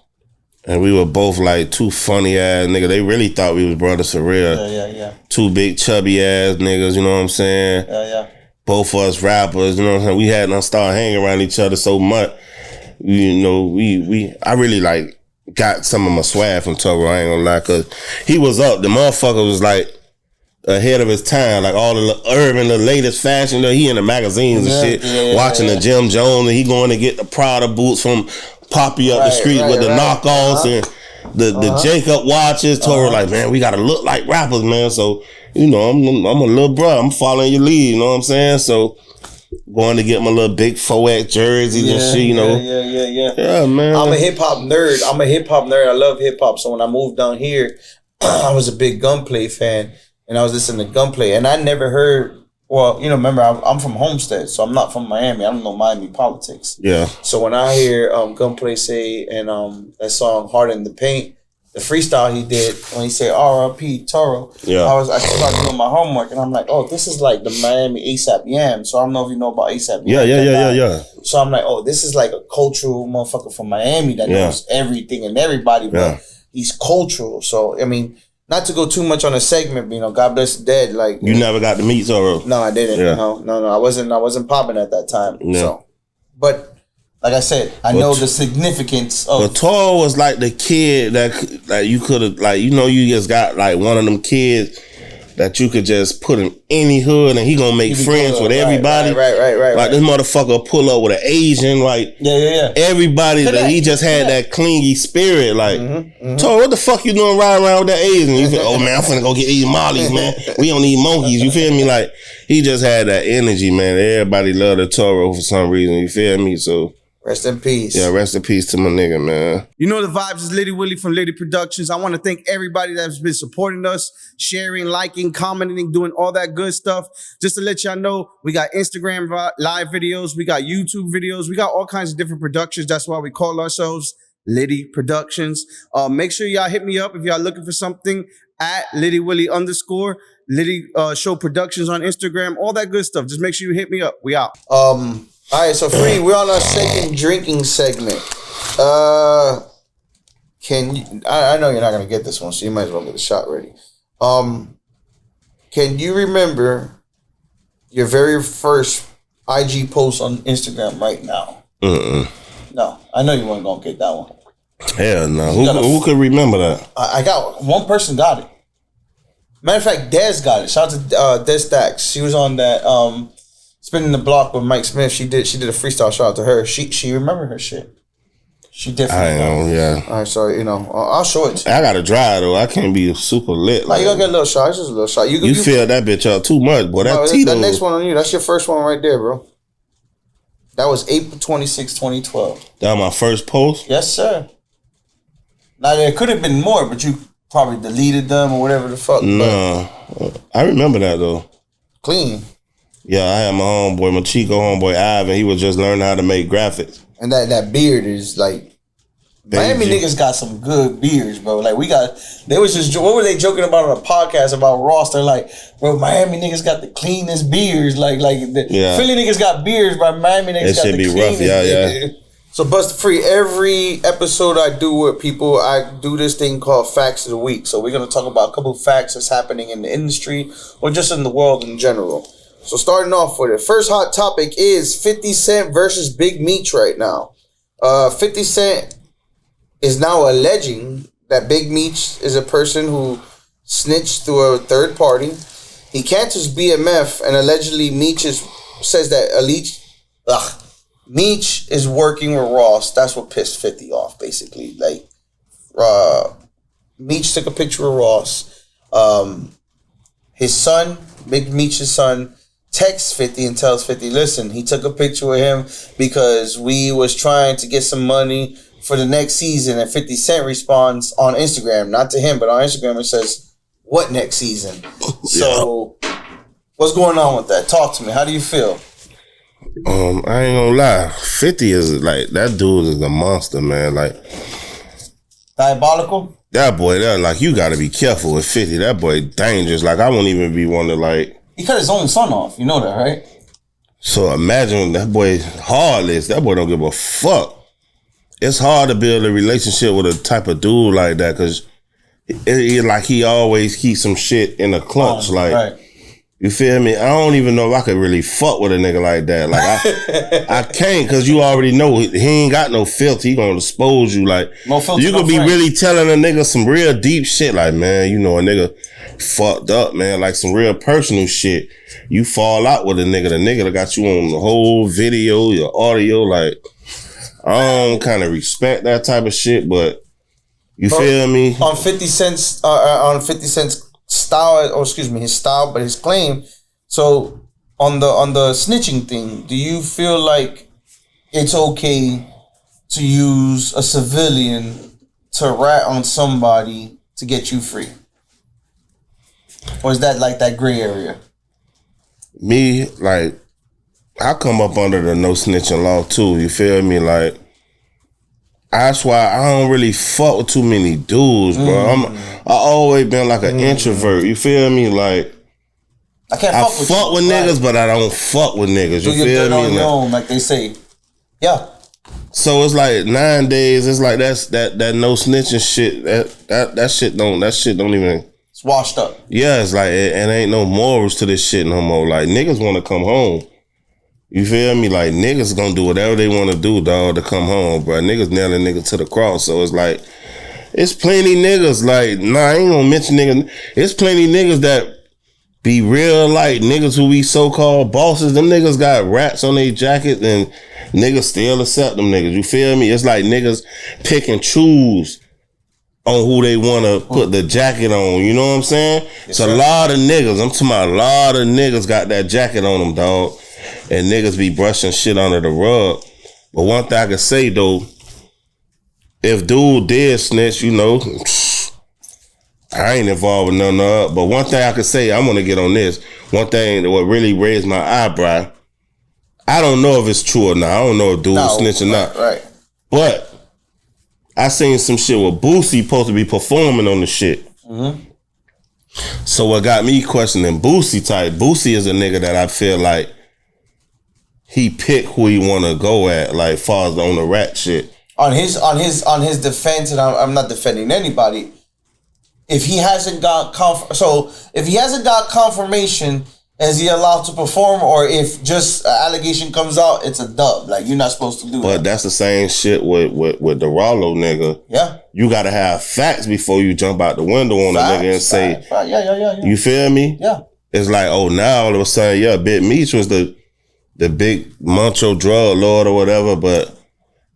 And we were both like two funny ass niggas. They really thought we was brothers for real. Yeah. Two big chubby ass niggas, you know what I'm saying? Yeah. Both of us rappers, you know what I'm saying? We hadn't started hanging around each other so much. You know, I really like got some of my swag from Toro, I ain't gonna lie, cause he was up. The motherfucker was like ahead of his time, like all the urban, the latest fashion. He in the magazines and shit, watching the Jim Jones, and he going to get the Prada boots from Poppy up the street with the knockoffs and the Jacob watches. Toro like, man, we gotta look like rappers, man. So, you know, I'm a little bro. I'm following your lead, you know what I'm saying? So, going to get my little big 4X jerseys and shit, you know. Yeah, man. I'm a hip hop nerd. I love hip hop. So when I moved down here, I was a big Gunplay fan, and I was listening to Gunplay, and I never heard. Well, you know, remember, I'm from Homestead, so I'm not from Miami. I don't know Miami politics. Yeah. So when I hear Gunplay say, and that song Hard in the Paint, the freestyle he did when he said R.I.P. Toro, I started doing my homework, and I'm like, oh, this is like the Miami ASAP Yam. So I don't know if you know about ASAP Yam. Yeah. So I'm like, oh, this is like a cultural motherfucker from Miami that knows everything and everybody, but he's cultural. So, I mean, not to go too much on a segment, you know, God bless the dead. Like, you never got to meet Toro. No, I didn't. Yeah. No. I wasn't popping at that time. Yeah. So, but like I said, I know the significance of. But Toro was like the kid that like you could have, like, you know, you just got like one of them kids that you could just put in any hood and he gonna make friends with everybody. Right. Like this motherfucker pull up with an Asian, like everybody. That he just had that clingy spirit. Like, Toro, what the fuck you doing riding around with that Asian? You feel, oh man, I'm finna go get these mollies, man. We don't need monkeys. You feel me? Like, he just had that energy, man. Everybody loved the Toro for some reason. You feel me? So. Rest in peace. Yeah, rest in peace to my nigga, man. You know the vibes is Litty Willie from Litty Productions. I want to thank everybody that's been supporting us, sharing, liking, commenting, doing all that good stuff. Just to let y'all know, we got Instagram live videos, we got YouTube videos, we got all kinds of different productions. That's why we call ourselves Litty Productions. Make sure y'all hit me up if y'all looking for something at Litty Willie _ Litty Show Productions on Instagram, all that good stuff. Just make sure you hit me up. We out. All right, so Free, we're on our second drinking segment. Can you? I know you're not gonna get this one, so you might as well get a shot ready. Can you remember your very first IG post on Instagram right now? No, I know you weren't gonna get that one. Hell no. Who could remember that? I got one person got it. Matter of fact, Des got it. Shout out to Des Stacks. She was on that Spinning the Block with Mike Smith. She did a freestyle. Shout out to her. She remembered her shit. She definitely. I know, yeah. All right, so you know, I'll show it to you. I gotta dry though. I can't be super lit. Like, you gotta get a little shot. It's just a little shot. You fill that bitch up too much, boy. That Tito. That next one on you. That's your first one right there, bro. That was April 26, 2012. That was my first post? Yes, sir. Now, there could have been more, but you probably deleted them or whatever the fuck. No. I remember that, though. Clean. Yeah, I had my homeboy, my Chico homeboy, Ivan. He was just learning how to make graphics. And that beard is like... Miami niggas got some good beards, bro. Like, they was just, what were they joking about on a podcast about Ross? They're like, bro, Miami niggas got the cleanest beards. Like Philly niggas got beards, but Miami niggas got the cleanest beards. Yeah. So Busta Free, every episode I do with people, I do this thing called Facts of the Week. So we're going to talk about a couple of facts that's happening in the industry or just in the world in general. So starting off with it, first hot topic is 50 Cent versus Big Meech right now. 50 Cent is now alleging that Big Meech is a person who snitched through a third party. He can't just BMF, and allegedly Meech says that Meech is working with Ross. That's what pissed 50 off, basically. Like, Meech took a picture of Ross. His son, Big Meech's son, texts 50 and tells 50, listen, he took a picture with him because we was trying to get some money for the next season. And 50 Cent responds on Instagram, not to him, but on Instagram, it says, what next season? So, what's going on with that? Talk to me. How do you feel? I ain't gonna lie. 50 is like, that dude is a monster, man. Like, diabolical? That boy, like, you gotta be careful with 50. That boy dangerous. Like, I won't even be one to, like... He cut his own son off. You know that, right? So imagine that boy heartless. That boy don't give a fuck. It's hard to build a relationship with a type of dude like that because like he always keeps some shit in a clutch. Right. You feel me? I don't even know if I could really fuck with a nigga like that. Like I can't because you already know he ain't got no filter. He gonna expose you. Like no filter, you could be really telling a nigga some real deep shit. Like, man, you know, a nigga fucked up, man. Like some real personal shit. You fall out with a nigga. The nigga that got you on the whole video, your audio. Like, I don't kind of respect that type of shit, but you feel me? On 50 Cent's style, or excuse me, his style, but his claim. So on the snitching thing, do you feel like it's okay to use a civilian to rat on somebody to get you free? Or is that like that gray area? Me, like, I come up under the no snitching law too, you feel me? Like, that's why I don't really fuck with too many dudes, bro. I always been like an introvert. You feel me? Like I can't fuck with niggas, but I don't fuck with niggas. You feel me? On your own, like they say. Yeah. So it's like nowadays, it's like that no snitching shit. That shit don't even. It's washed up. Yeah, it's like it ain't no morals to this shit no more. Like niggas want to come home. You feel me? Like, niggas gonna do whatever they want to do, dog, to come home, bro. Niggas nailing niggas to the cross. So it's like, it's plenty niggas, like, nah, I ain't gonna mention niggas. It's plenty niggas that be real, like, niggas who be so-called bosses. Them niggas got rats on their jacket and niggas still accept them niggas. You feel me? It's like niggas pick and choose on who they want to put the jacket on. You know what I'm saying? It's a lot of niggas. I'm talking about a lot of niggas got that jacket on them, dog. And niggas be brushing shit under the rug. But one thing I can say, though, if dude did snitch, you know, I ain't involved with none of that. But one thing I can say, I'm going to get on this. One thing that would really raise my eyebrow, I don't know if it's true or not. I don't know if dude snitching or not. Right. But I seen some shit where Boosie supposed to be performing on the shit. Mm-hmm. So what got me questioning Boosie type, Boosie is a nigga that I feel like he pick who he want to go at, like far as on the rat shit. On his defense, and I'm not defending anybody. If he hasn't got confirmation, is he allowed to perform? Or if just an allegation comes out, it's a dub. Like, you're not supposed to do that. But that's the same shit with the Rollo nigga. Yeah. You gotta have facts before you jump out the window on a nigga and say, Yeah. You feel me? Yeah. It's like, oh, now all of a sudden, yeah, Big Meech was the big macho drug lord or whatever, but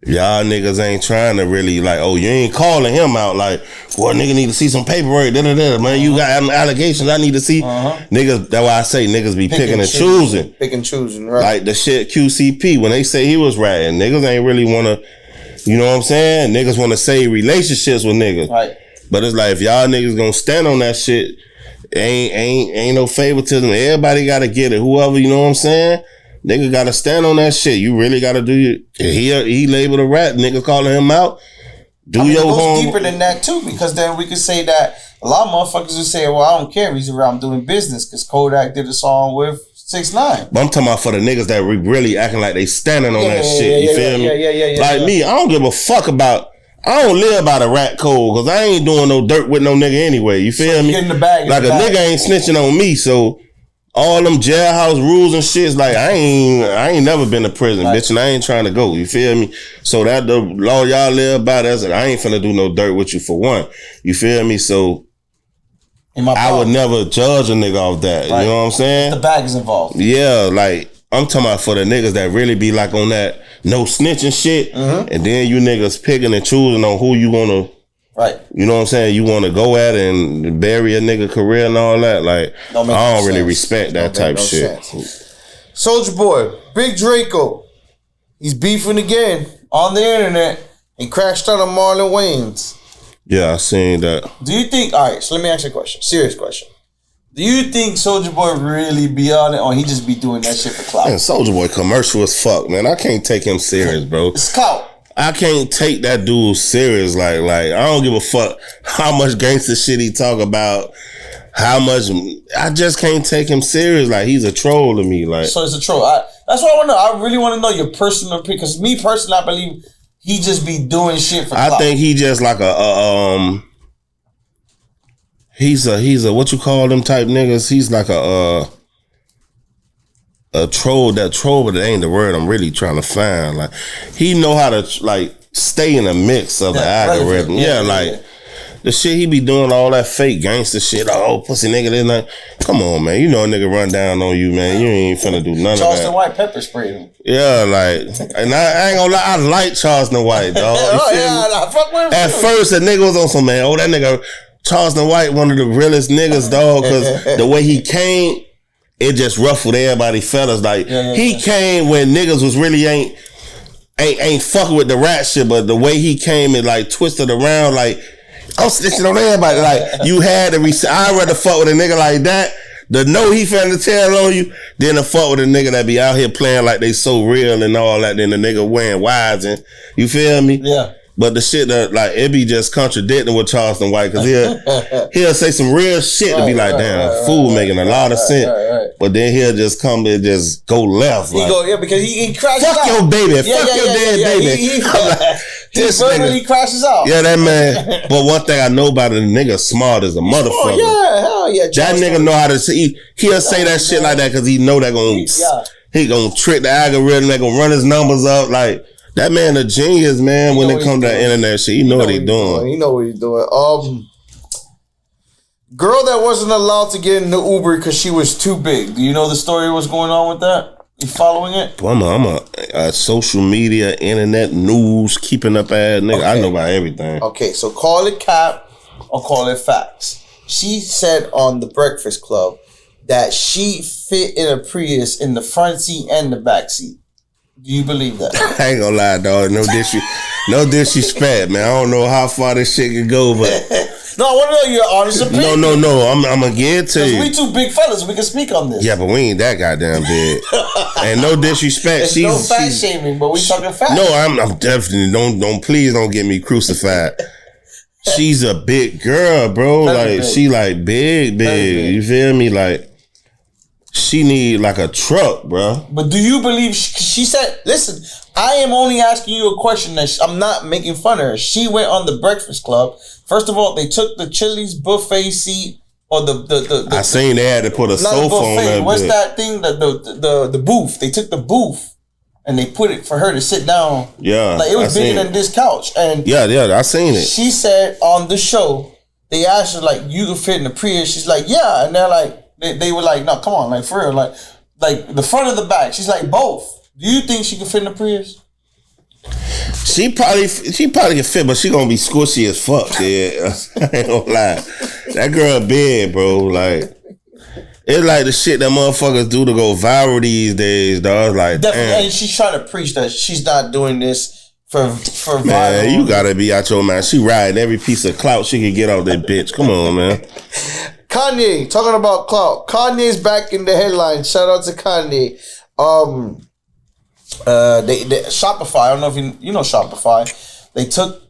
y'all niggas ain't trying to really, like, oh, you ain't calling him out like, well, nigga need to see some paperwork, man, you got allegations I need to see. Niggas, that's why I say niggas be picking and choosing. Pick and choosing, right. Like the shit QCP, when they say he was ratting, niggas ain't really want to, you know what I'm saying? Niggas want to say relationships with niggas. Right. But it's like, if y'all niggas gonna stand on that shit, ain't no favoritism. Everybody gotta get it. Whoever, you know what I'm saying? Nigga gotta stand on that shit. You really gotta do your... He labeled a rat. Nigga calling him out. It goes deeper than that too, because then we could say that a lot of motherfuckers would say, well, I don't care. He's around doing business, because Kodak did a song with 6'9". But I'm talking about for the niggas that really acting like they standing on that shit. You feel me? Like me, I don't give a fuck about. I don't live by the rat code because I ain't doing no dirt with no nigga anyway. You feel me? Get in the bag. Like a nigga ain't snitching on me, so all them jailhouse rules and shit, like I ain't never been to prison, bitch, and I ain't trying to go. You feel me? So that the law y'all live by, that's it. I ain't finna do no dirt with you for one. You feel me? So I would never judge a nigga off that. Right. You know what I'm saying? The bag is involved. Yeah, like I'm talking about for the niggas that really be like on that no snitching shit, and then you niggas picking and choosing on who you wanna. Right. You know what I'm saying? You want to go at it and bury a nigga career and all that. Like, I don't really respect that type shit. Soulja Boy, Big Draco, he's beefing again on the internet and crashed out on Marlon Wayans. Yeah, I seen that. Do you think, all right, so let me ask you a question. Serious question. Do you think Soulja Boy really be on it or he just be doing that shit for clout? Man, Soulja Boy commercial as fuck, man. I can't take him serious, bro. It's clout. I can't take that dude serious. Like I don't give a fuck how much gangster shit he talk about. How much I just can't take him serious. Like he's a troll to me. Like so, it's a troll. That's what I want to know. I really want to know your personal opinion. Because me personally, I believe he just be doing shit for clout. I think he just like he's a what you call them type niggas. He's like a troll, but it ain't the word I'm really trying to find. Like he know how to like stay in the mix of the algorithm. The shit he be doing, all that fake gangster shit. Oh, pussy nigga, this like, come on, man. You know a nigga run down on you, man. You ain't finna do none of that. Charleston White pepper sprayed him. Yeah, like, and I ain't gonna lie, I like Charleston White, dog. Fuck with him. At first, the nigga was on some man. Oh, that nigga Charleston White, one of the realest niggas, dog. Because the way he came. It just ruffled everybody's feathers. Like he came when niggas was really ain't fucking with the rap shit, but the way he came and like twisted around, like I'm snitching on everybody. Like you had to I'd rather fuck with a nigga like that. The know he finna tell on you, than to fuck with a nigga that be out here playing like they so real and all that. Then the nigga wearing wise and you feel me? Yeah. But the shit that like it be just contradicting with Charleston White because he'll say some real shit to be like, damn, fool making a lot of sense. But then he'll just come and just go left. He like, go because he crashes out. Fuck your baby, fuck your dead baby. He verbally crashes out. Yeah, that man. But one thing I know about it, the nigga smart as a motherfucker. Yeah, hell yeah. That nigga know how to say. He'll say that shit like that because he know that he gonna trick the algorithm. They gonna run his numbers up like. That man a genius, man, when it comes to that internet shit. He know what he doing. He know what he's doing. Girl that wasn't allowed to get in the Uber because she was too big. Do you know the story what's going on with that? You following it? Well, I'm a social media, internet, news, keeping up ass nigga. Okay. I know about everything. Okay, so call it cap or call it facts. She said on The Breakfast Club that she fit in a Prius in the front seat and the back seat. Do you believe that? I ain't gonna lie, dog. No disrespect, man. I don't know how far this shit can go, but no, I want to know your honest opinion. No. I'm gonna get to you. We two big fellas. We can speak on this. Yeah, but we ain't that goddamn big. And no disrespect. It's no fat shaming, but we talking fat. No, I'm definitely please don't get me crucified. She's a big girl, bro. Very like big. She like big. You feel me? Like. She need like a truck, bro. But do you believe she said? Listen, I am only asking you a question. That I'm not making fun of her. She went on The Breakfast Club. First of all, they took the Chili's buffet seat or the I seen they had to put a sofa on that. What's that thing? The booth. They took the booth and they put it for her to sit down. Yeah, like it was bigger than this couch. And yeah, I seen it. She said on the show they asked her like, "You can fit in the Prius?" She's like, "Yeah," and they're like. They were like, no, come on, like for real, like the front of the back. She's like both. Do you think she can fit in the Prius? She probably can fit, but she gonna be squishy as fuck. Yeah, I ain't gonna lie. That girl big, bro. Like it's like the shit that motherfuckers do to go viral these days, dog. Like definitely, and she's trying to preach that she's not doing this for viral. Man, you gotta be out your mind. She riding every piece of clout she can get off that bitch. Come on, man. Kanye, talking about clout. Kanye's back in the headlines. Shout out to Kanye. They Shopify. I don't know if you know Shopify. They took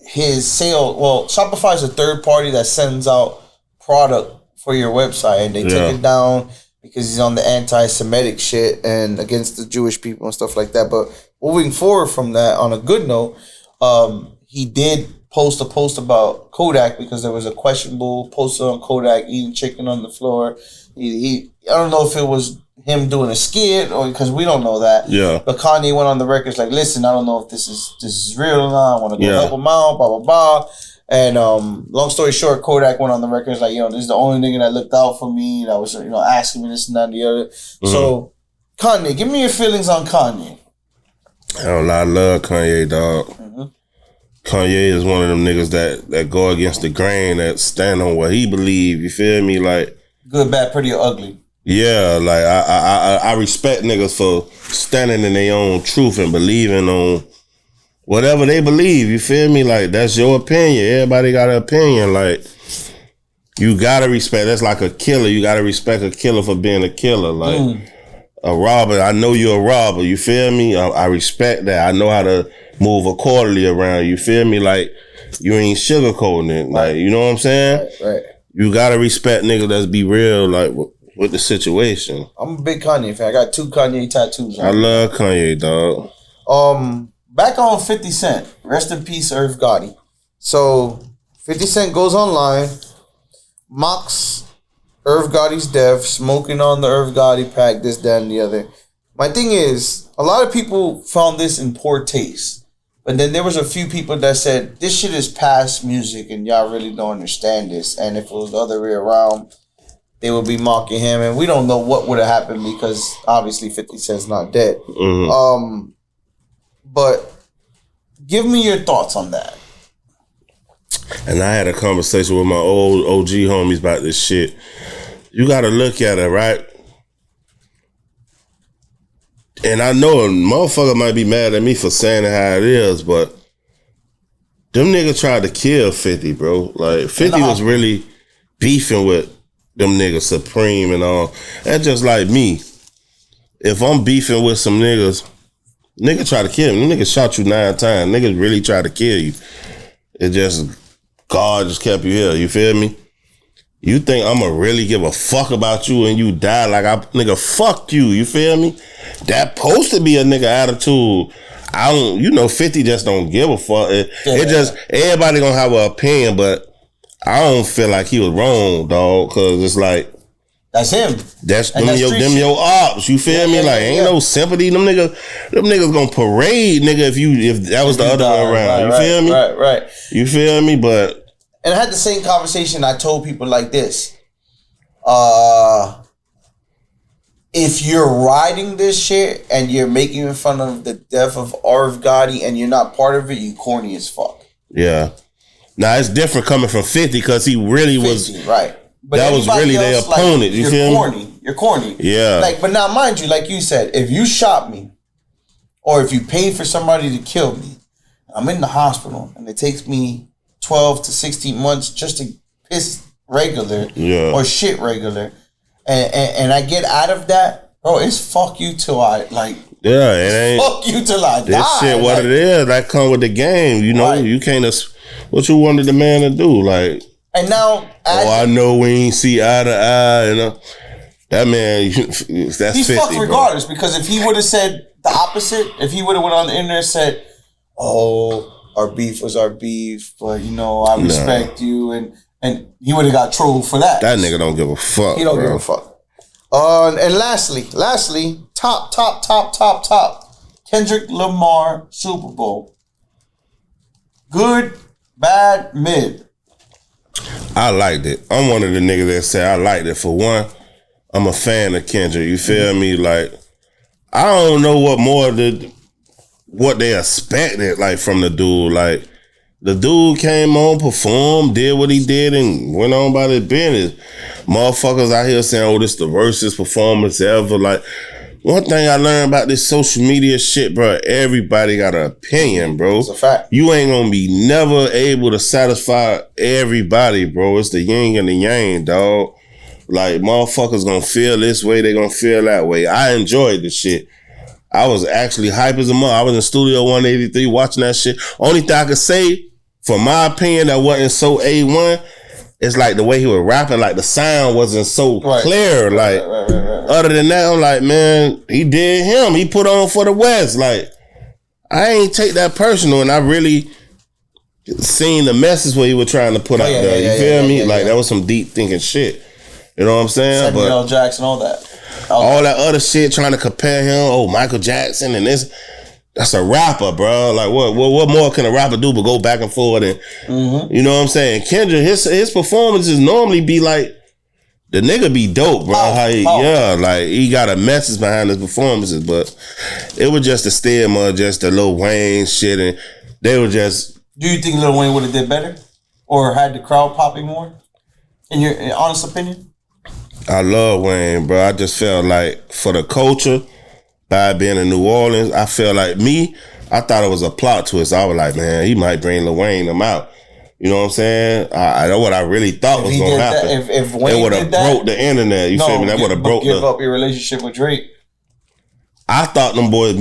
his sale. Well, Shopify is a third party that sends out product for your website, and they took it down because he's on the anti-Semitic shit and against the Jewish people and stuff like that. But moving forward from that, on a good note, he did post a post about Kodak because there was a questionable poster on Kodak eating chicken on the floor. I don't know if it was him doing a skit or because we don't know that. Yeah. But Kanye went on the record like, listen, I don't know if this is real or not. I want to go help him out, blah, blah, blah. And long story short, Kodak went on the record like, this is the only nigga that looked out for me, that was, asking me this and that and the other. Mm-hmm. So, Kanye, give me your feelings on Kanye. I don't know, I love Kanye, dog. Mm-hmm. Kanye is one of them niggas that go against the grain, that stand on what he believe. You feel me? Like good, bad, pretty, or ugly. Yeah, like I respect niggas for standing in their own truth and believing on whatever they believe. You feel me? Like that's your opinion. Everybody got an opinion. Like you gotta respect. That's like a killer. You gotta respect a killer for being a killer. Like a robber. I know you're a robber. You feel me? I respect that. I know how to move accordingly around. You feel me? Like you ain't sugarcoating it. Like you know what I'm saying? Right. You gotta respect niggas that's be real. Like with the situation. I'm a big Kanye fan. I got 2 Kanye tattoos on. I love Kanye, dog. Back on 50 Cent. Rest in peace, Irv Gotti. So 50 Cent goes online, mocks Irv Gotti's death, smoking on the Irv Gotti pack, this, that, and the other. My thing is, a lot of people found this in poor taste. But then there was a few people that said, this shit is past music and y'all really don't understand this. And if it was the other way around, they would be mocking him. And we don't know what would have happened because obviously 50 Cent's not dead. Mm-hmm. But give me your thoughts on that. And I had a conversation with my old OG homies about this shit. You got to look at it, right? And I know a motherfucker might be mad at me for saying it how it is, but them niggas tried to kill 50, bro. Like, 50 was really beefing with them niggas Supreme and all. That's just like me. If I'm beefing with some niggas, nigga try to kill me. Them niggas shot you 9 times. Niggas really try to kill you. It just, God just kept you here. You feel me? You think I'ma really give a fuck about you and you die like nigga, fuck you. You feel me? That supposed to be a nigga attitude. 50 just don't give a fuck. It just, everybody gonna have an opinion, but I don't feel like he was wrong, dog, cause it's like, that's him. That's them your ops. You feel me? Like ain't no sympathy. Them niggas gonna parade, nigga. If that was the other way around. You feel me? Right. You feel me? But and I had the same conversation. I told people like this: if you're riding this shit and you're making fun of the death of Irv Gotti and you're not part of it, you corny as fuck. Yeah. Now it's different coming from 50 because he really 50, was right. But that was really their opponent. Like, you feel me? You're corny. Yeah. Like, but now, mind you, like you said, if you shot me, or if you paid for somebody to kill me, I'm in the hospital, and it takes me 12 to 16 months just to piss regular or shit regular, and I get out of that, bro. It's fuck you till I like. Yeah, it ain't fuck you till I die. This shit, what it is, that come with the game. You know, you can't. What you wanted the man to do, like. And now, I know we ain't see eye to eye, you know. That man, that's he's 50, fucked regardless, because if he would have said the opposite, if he would have went on the internet and said, "Oh, our beef was our beef, but I respect you," and he would have got trolled for that. That nigga don't give a fuck. He don't give a fuck. And lastly, top. Kendrick Lamar Super Bowl. Good, bad, mid. I liked it. I'm one of the niggas that say I liked it. For one, I'm a fan of Kendrick. You feel me? Like, I don't know what they expected, like, from the dude. Like, the dude came on, performed, did what he did, and went on about his business. Motherfuckers out here saying, "Oh, this the worstest performance ever." Like, one thing I learned about this social media shit, bro, everybody got an opinion, bro. It's a fact. You ain't gonna be never able to satisfy everybody, bro. It's the yin and the yang, dog. Like, motherfuckers gonna feel this way, they gonna feel that way. I enjoyed the shit. I was actually hype as a mother. I was in Studio 183 watching that shit. Only thing I could say, from my opinion, that wasn't so A1, it's like the way he was rapping, like the sound wasn't so clear. Like, right. other than that, I'm like, man, he did him. He put on for the West. Like, I ain't take that personal, and I really seen the message what he was trying to put out there. You feel me? Like, that was some deep thinking shit. You know what I'm saying? Samuel L. Jackson, all that. All that other shit, trying to compare him, Michael Jackson and this. That's a rapper, bro. Like, what more can a rapper do but go back and forth? And you know what I'm saying? Kendrick, his performances normally be like, the nigga be dope, bro. Like, he got a message behind his performances, but it was just a stigma, just the Lil Wayne shit, and they were just. Do you think Lil Wayne would have did better, or had the crowd popping more? In your honest opinion? I love Wayne, bro. I just felt like for the culture, by being in New Orleans, I felt like I thought it was a plot twist. I was like, man, he might bring Lil Wayne them out. You know what I'm saying? I know what I really thought was going to happen. If Wayne it would have broke the internet. You feel me? That would have broke give up your relationship with Drake. I thought them boys,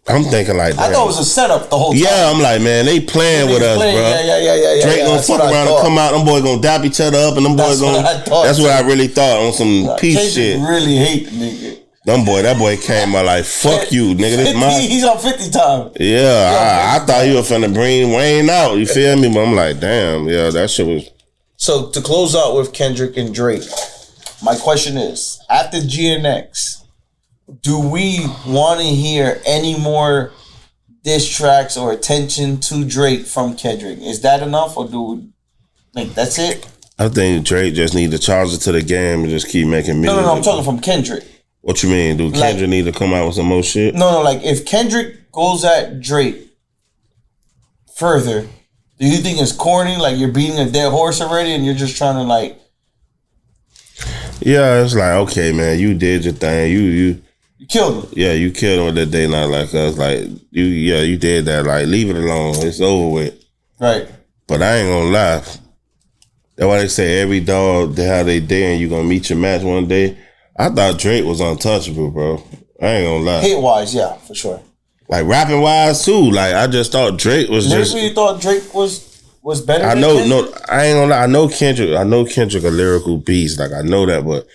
I'm thinking like that. I thought it was a setup the whole time. Yeah, I'm like, man, they playing with us, bro. Yeah. Drake gonna fuck around and come out. Them boys gonna dap each other up, and them boys gonna. That's what I really thought on some peace shit. Really hate the nigga. That boy came out like, fuck you, nigga. This mine. He's on 50 time. Yeah, I thought he was finna bring Wayne out. You feel me? But I'm like, damn, yeah, that shit was. So to close out with Kendrick and Drake, my question is: after GNX, do we want to hear any more diss tracks or attention to Drake from Kendrick? Is that enough, or do we think that's it? I think Drake just need to charge it to the game and just keep making music. No, I'm talking from Kendrick. What you mean? Do Kendrick need to come out with some more shit? No, like if Kendrick goes at Drake further, do you think it's corny? Like you're beating a dead horse already and you're just trying to like. Yeah, it's like, okay, man, you did your thing. You killed him. Yeah, you killed him with that Day Not Like Us. Like, you did that. Like, leave it alone. It's over with. Right. But I ain't gonna lie. That's why they say every dog, they have their day and you gonna meet your match one day. I thought Drake was untouchable, bro. I ain't gonna lie. Hit-wise, yeah, for sure. Like, rapping-wise, too. Like, I just thought Drake was Lyrically, you thought Drake was better I than know, Kendrick? I ain't gonna lie. I know Kendrick a lyrical beast. Like, I know that, but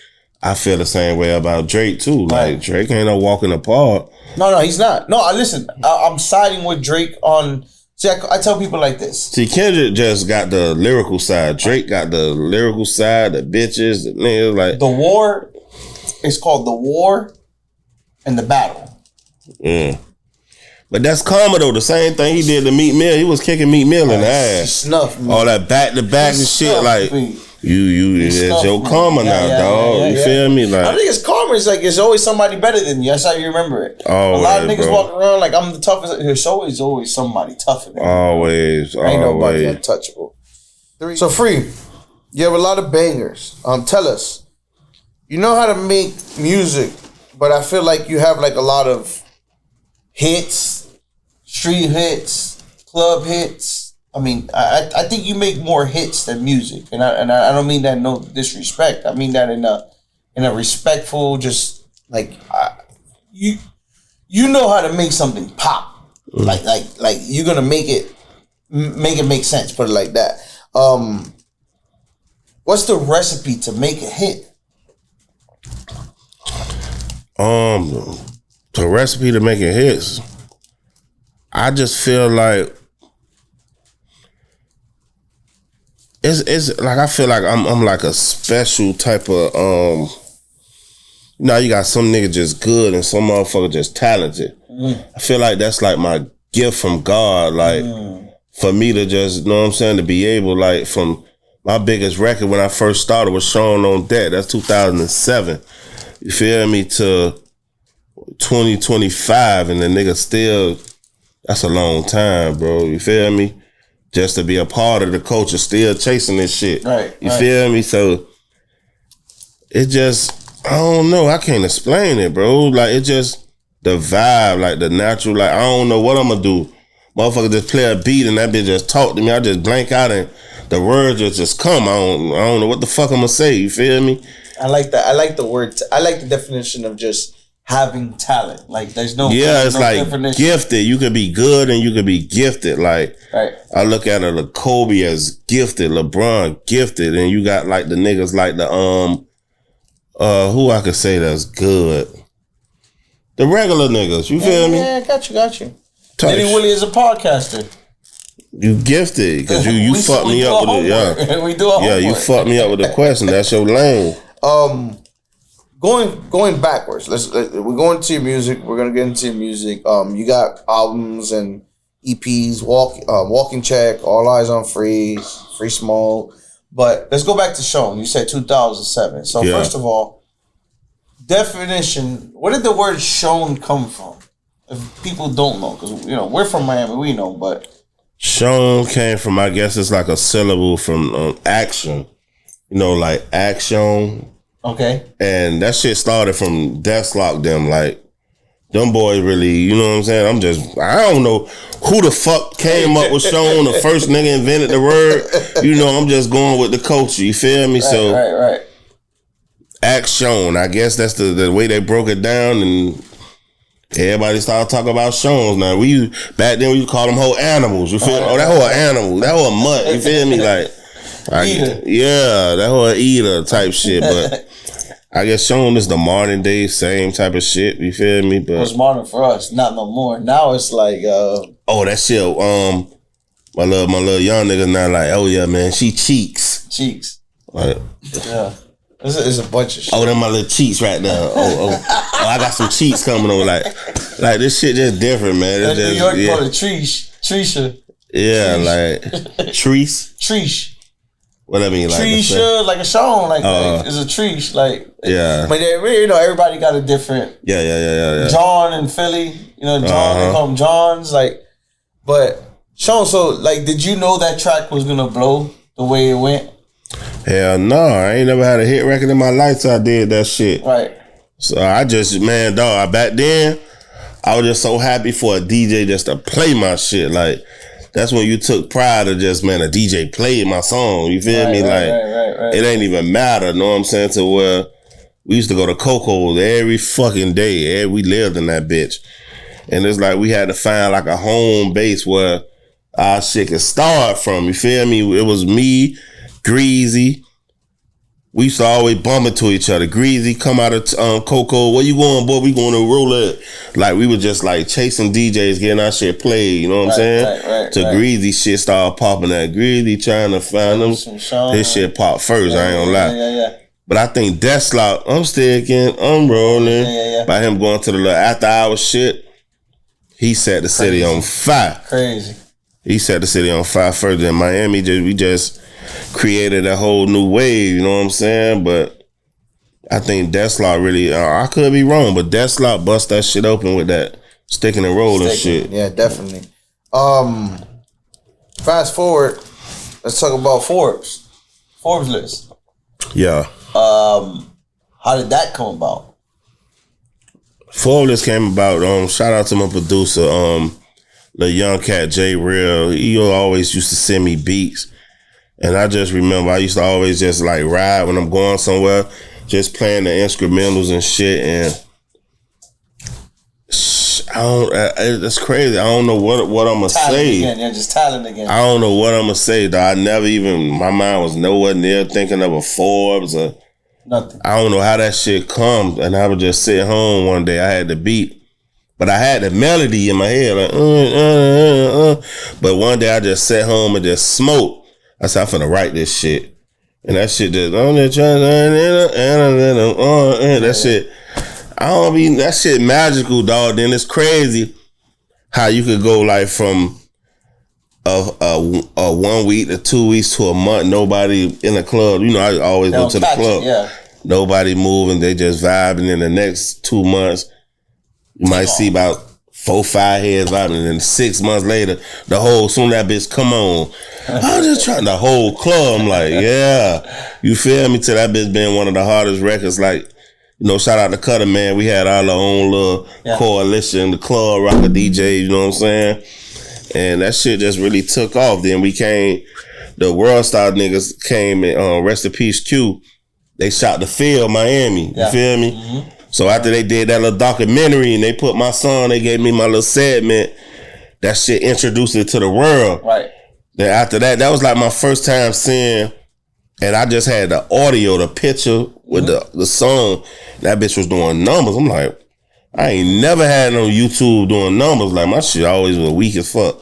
I feel the same way about Drake, too. Like, Drake ain't no walking apart. No, he's not. No, listen, I'm siding with Drake on... See, I tell people like this. See, Kendrick just got the lyrical side. Drake got the lyrical side, the bitches, the niggas, like... The war, it's called The War and The Battle. Yeah. But that's karma, though. The same thing he did to Meek Mill. He was kicking Meek Mill in the ass. Snuff me. All that back-to-back and shit, like... Me. It's your karma now, dog. You feel me? Like, I think it's karma. It's like it's always somebody better than you. That's how you remember it. Always, a lot of niggas bro. walk around like I'm the toughest. There's always somebody tougher than you. Always. Ain't nobody untouchable. So Free, you have a lot of bangers. Tell us, you know how to make music, but I feel like you have like a lot of hits, street hits, club hits. I mean, I think you make more hits than music, and I don't mean that no disrespect. I mean that in a respectful, just like you know how to make something pop, like you're gonna make it make sense. Put it like that. What's the recipe to make a hit? The recipe to making hits, I just feel like. It's like I feel like I'm like a special type of you got some nigga just good and some motherfucker just talented. I feel like that's like my gift from God, like for me to just, you know what I'm saying, to be able, like, from my biggest record when I first started was Shown on Deck. That's 2007. You feel me? To 2025 and the nigga still, that's a long time, bro. You feel me? Just to be a part of the culture, still chasing this shit. Right. You feel me? So it just, I don't know. I can't explain it, bro. Like, it just, the vibe, like the natural, like, I don't know what I'm gonna do. Motherfucker just play a beat and that bitch just talk to me. I just blank out and the words just come. I don't know what the fuck I'm gonna say. You feel me? I like that. I like the word. I like the definition of just having talent. Like there's no it's no like definition. gifted. You could be good and you could be gifted. Like Right. I look at it, Kobe as gifted, LeBron gifted, and you got like the niggas like the who I could say that's good. The regular niggas, you feel me? Yeah, got you. Litty Willie is a podcaster. You gifted because you fucked me up with it. We do our homework. You fucked me up with the question. That's your lane. Going backwards. We're going to your music. We're gonna get into your music. You got albums and EPs. Walking Check. All Eyes on Freeze. Free Smoke. But let's go back to Sean. You said 2007. So first of all, definition. Where did the word Sean come from? If people don't know, because we're from Miami, we know, but Sean came from, I guess it's like a syllable from action. Like action. Okay. And that shit started from Deathlock them. Like, them boys really, you know what I'm saying? I don't know who the fuck came up with Sean, the first nigga invented the word. I'm just going with the culture, you feel me? Right. Action, I guess that's the way they broke it down, and everybody started talking about Sean's now. Back then we used to call them whole animals, you feel me? Oh, that whole animal, that whole mutt, you feel me? Like, that whole eater type shit, but I guess Sean is the modern day same type of shit, you feel me? But it's modern for us, not no more. Now it's like that shit, my little young niggas now like, oh yeah, man, she cheeks. Like, yeah. It's a bunch of shit. Oh, them my little cheeks right there. I got some cheeks coming on. Like this shit just different, man. It's New York call it Treesha. Yeah, like Treese. What I mean, like Treesha, like a Sean, like it's a Treesh, like yeah. But everybody got a different. Yeah. John in Philly, John. They call them Johns, like. But Sean, so like, did you know that track was gonna blow the way it went? Hell no, I ain't never had a hit record in my life till I did that shit. Right. So I just, back then, I was just so happy for a DJ just to play my shit. Like, that's when you took pride of just, a DJ played my song. You feel me? Right. It ain't even matter, know what I'm saying? To where we used to go to Coco's every fucking day. We lived in that bitch. And it's like we had to find like a home base where our shit could start from. You feel me? It was me, Greasy. We used to always bump into each other. Greasy come out of Coco. Where you going, boy? We going to Roulette. Like, we were just like chasing DJs, getting our shit played. You know what I'm saying? To Greasy shit started popping at Greasy, trying to find them. His shit popped first. I ain't gonna lie. Yeah. But I think Deathlock, I'm sticking, I'm rolling. By him going to the little after hours shit, he set the city on fire. Crazy. He set the city on fire first. In Miami, we just created a whole new wave, you know what I'm saying? But I think Deathlock really, I could be wrong, but Deathlock bust that shit open with that sticking and rolling shit. Yeah, definitely. Fast forward, let's talk about Forbes list. Yeah. How did that come about? Forbes list came about, shout out to my producer, the young cat, Jay Real. He always used to send me beats. And I just remember I used to always just like ride when I'm going somewhere, just playing the instrumentals and shit. And it's crazy. I don't know what I'm gonna say. Just talent again. I don't know what I'm gonna say, though. My mind was nowhere near thinking of a Forbes or nothing. I don't know how that shit comes. And I would just sit home one day. I had the beat, but I had the melody in my head, like But one day I just sat home and just smoked. I said, I'm finna write this shit. And that shit just, that shit, that shit magical, dog. Then it's crazy how you could go like from a 1 week to 2 weeks to a month, nobody in the club. I always go to the club. Yeah. Nobody moving, they just vibing. In the next 2 months, you might see about 4-5 heads vibing, and then 6 months later, soon that bitch come on. I'm just trying the whole club. I'm like, yeah, you feel me? Till that bitch been one of the hardest records. Like, shout out to Cutter, man. We had our own little coalition, the club rocker DJ. You know what I'm saying? And that shit just really took off. Then the World Star niggas came and rest in peace Q. They shot the field, Miami. You feel me? Mm-hmm. So after they did that little documentary and they put my song, they gave me my little segment. That shit introduced it to the world. Right. Then after that, that was like my first time seeing, and I just had the audio, the picture with the song. That bitch was doing numbers. I'm like, I ain't never had no YouTube doing numbers. Like my shit always was weak as fuck.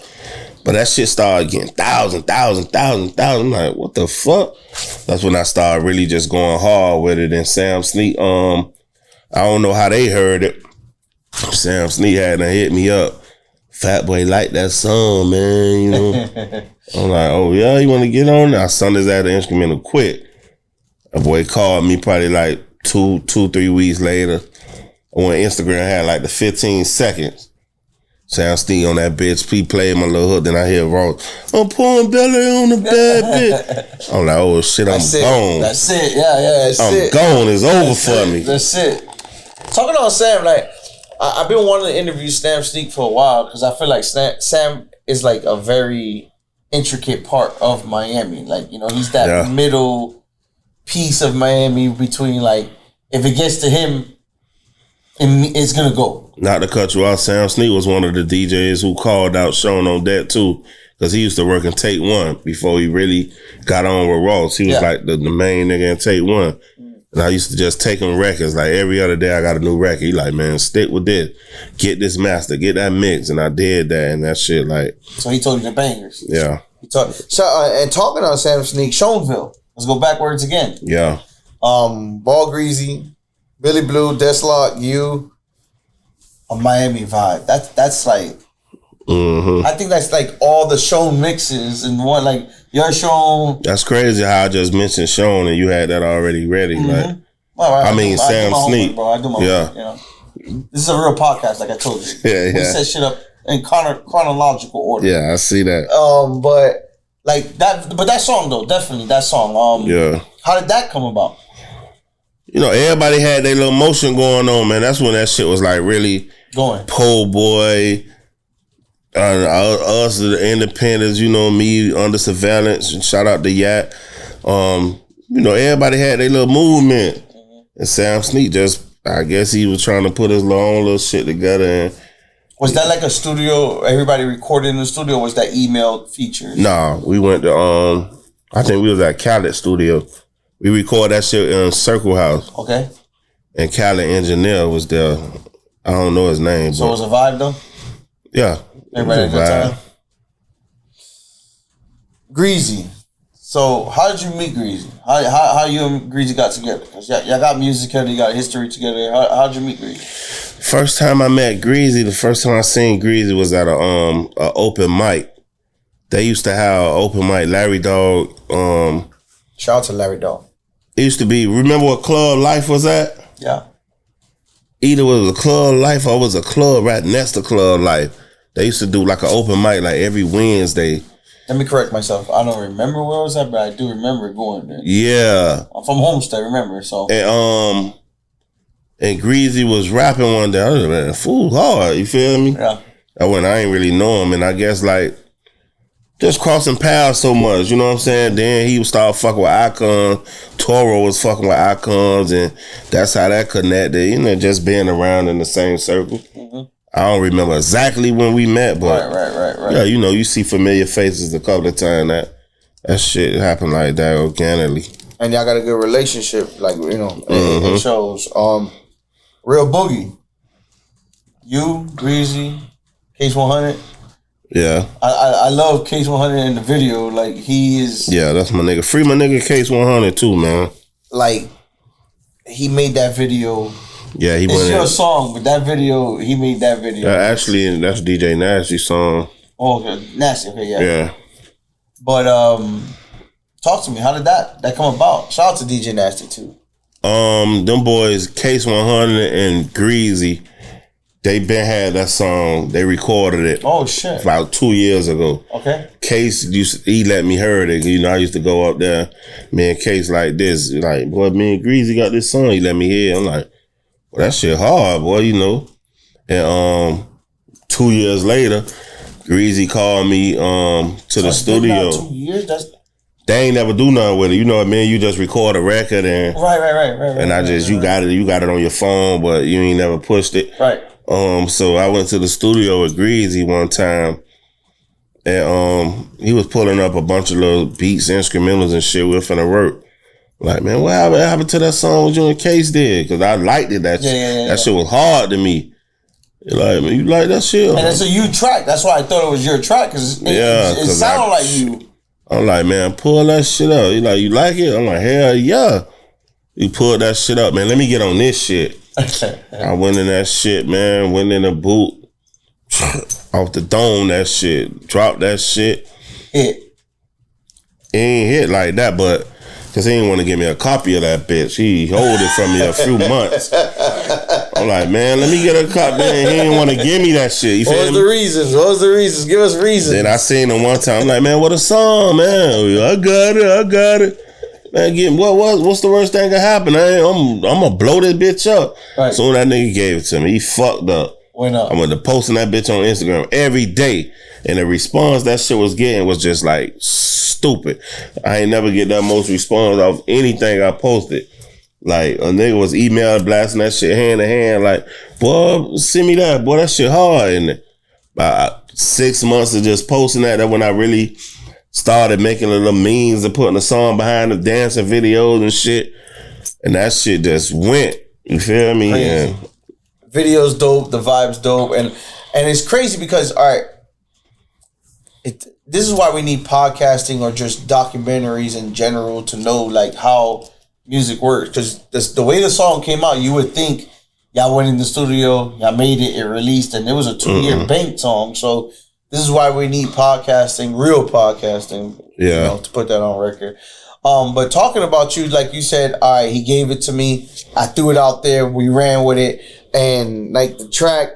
But that shit started getting thousand. I'm like, what the fuck? That's when I started really just going hard with it. And Sam Sneak, I don't know how they heard it. Sam Sneak had to hit me up. Fat Boy like that song, man, you know. I'm like, oh yeah, you want to get on? I sung his at the instrumental quick. A boy called me probably like 2-3 weeks later. On Instagram, I had like the 15 seconds. Sam Sneak on that bitch. He played my little hook, then I hear Ross, I'm pouring belly on the bad bitch. I'm like, oh shit, I'm gone. That's it. Yeah, that's I'm it. gone. It's over for me. That's it. Talking on Sam, like, I've been wanting to interview Sam Sneak for a while because I feel like Sam is like a very intricate part of Miami. Like, you know, he's that middle piece of Miami between, like, if it gets to him, it's gonna go. Not to cut you off, Sam Sneak was one of the DJs who called out Sean on that too, because he used to work in Take One before he really got on with Ross. He was like the main nigga in Take One. And I used to just take him records. Like every other day I got a new record. He like, man, stick with this. Get this master. Get that mix. And I did that. And that shit like. So he told you the bangers. Yeah. And talking on Sam Sneak, Shoneville. Let's go backwards again. Yeah. Ball Greasy, Billy Blue, Deslock, you. A Miami vibe. That's like. I think that's like all the Shone mixes and one, like your Shone. That's crazy how I just mentioned Shone and you had that already ready. Like, I mean, Sam Sneak. Bro, I do my homework, you know. This is a real podcast, like I told you. We set shit up in chronological order. Yeah, I see that. But like that, but that song though, definitely that song. Yeah. How did that come about? You know, everybody had their little motion going on, man. That's when that shit was like really going. Pole Boy. Us, the independents, you know, me under surveillance. Shout out to Yat. You know, everybody had their little movement. And Sam Sneak just, I guess he was trying to put his own little shit together. And was that like a studio? Everybody recorded in the studio? Or was that emailed features? Nah, we went to, I think we was at Khaled Studio. We recorded that shit in Circle House. Okay. And Khaled engineer was there. I don't know his name. So it was a vibe though? Yeah. Everybody had a good time. Greasy. So how did you meet Greasy? How you and Greasy got together? Cause y'all got music together, you got history together. How did you meet Greasy? First time I met Greasy, the first time I seen Greasy was at a open mic. They used to have an open mic. Larry Dog. Shout out to Larry Dog. It used to be. Remember what Club Life was at? Yeah. Either it was a Club Life or it was a club right next to Club Life. They used to do like an open mic like every Wednesday. Let me correct myself. I don't remember where it was at, but I do remember going there. Yeah. I'm from Homestead, remember? So. And Greasy was rapping one day. I was like, man, fool hard. You feel me? Yeah. I ain't really know him, and I guess like just crossing paths so much. You know what I'm saying? Then he would start fucking with Icons. Toro was fucking with Icons, and that's how that connected. You know, just being around in the same circle. Mm-hmm. I don't remember exactly when we met, but right. Yeah, you know, you see familiar faces a couple of times. That shit happened like that organically. And y'all got a good relationship, like, you know, it shows. Real Boogie, you, Greasy, Case 100. Yeah, I love Case 100 in the video. Like he is. Yeah, that's my nigga. Free my nigga Case 100 too, man. Like he made that video. Yeah, he it's went. It's your song, but that video, he made that video. Actually, that's DJ Nasty's song. Oh, okay. Nasty. Okay, yeah. Yeah. But talk to me. How did that come about? Shout out to DJ Nasty too. Them boys, Case 100 and Greasy, they been had that song. They recorded it. Oh shit! About 2 years ago. Okay. Case he let me hear it. You know, I used to go up there. Me and Case like this, like, boy, me and Greasy got this song. He let me hear it. I'm like, well, that shit hard, boy, you know. And 2 years later, Greasy called me to the studio. 2 years? That's they ain't never do nothing with it. You know what I mean? You just record a record and Right. and you got it on your phone, but you ain't never pushed it. Right. So I went to the studio with Greasy one time, and he was pulling up a bunch of little beats, instrumentals and shit. We were finna work. Like, man, what happened to that song you and Case did? Because I liked it. That shit was hard to me. Like, man, you like that shit? And it's a you track. That's why I thought it was your track, because it sounded like you. I'm like, man, pull that shit up. He like, you like it? I'm like, hell yeah. You pulled that shit up, man. Let me get on this shit. I went in that shit, man. Went in the boot. Off the dome, that shit. Dropped that shit. Hit. It ain't hit like that, but because he didn't want to give me a copy of that bitch. He hold it from me a few months. I'm like, man, let me get a copy. And he didn't want to give me that shit. You What was the reasons? Give us reasons. Then I seen him one time. I'm like, man, what a song, man. I got it. Man, what's the worst thing that happen? I'm gonna blow this bitch up. Right. So that nigga gave it to me. He fucked up. Went up. I went to posting that bitch on Instagram every day. And the response that shit was getting was just like stupid. I ain't never get that most response off anything I posted. Like, a nigga was emailing, blasting that shit hand to hand. Like, boy, send me that. Boy, that shit hard. And about 6 months of just posting that when I really started making little memes and putting a song behind the dancing videos and shit. And that shit just went. You feel me? And video's dope. The vibe's dope. And it's crazy because, all right, this is why we need podcasting or just documentaries in general to know like how music works. Because the way the song came out, you would think y'all went in the studio, y'all made it, it released, and it was a 2-year bank song. So this is why we need podcasting, real podcasting, to put that on record. But talking about you, like you said, all right, he gave it to me. I threw it out there. We ran with it. And like the track,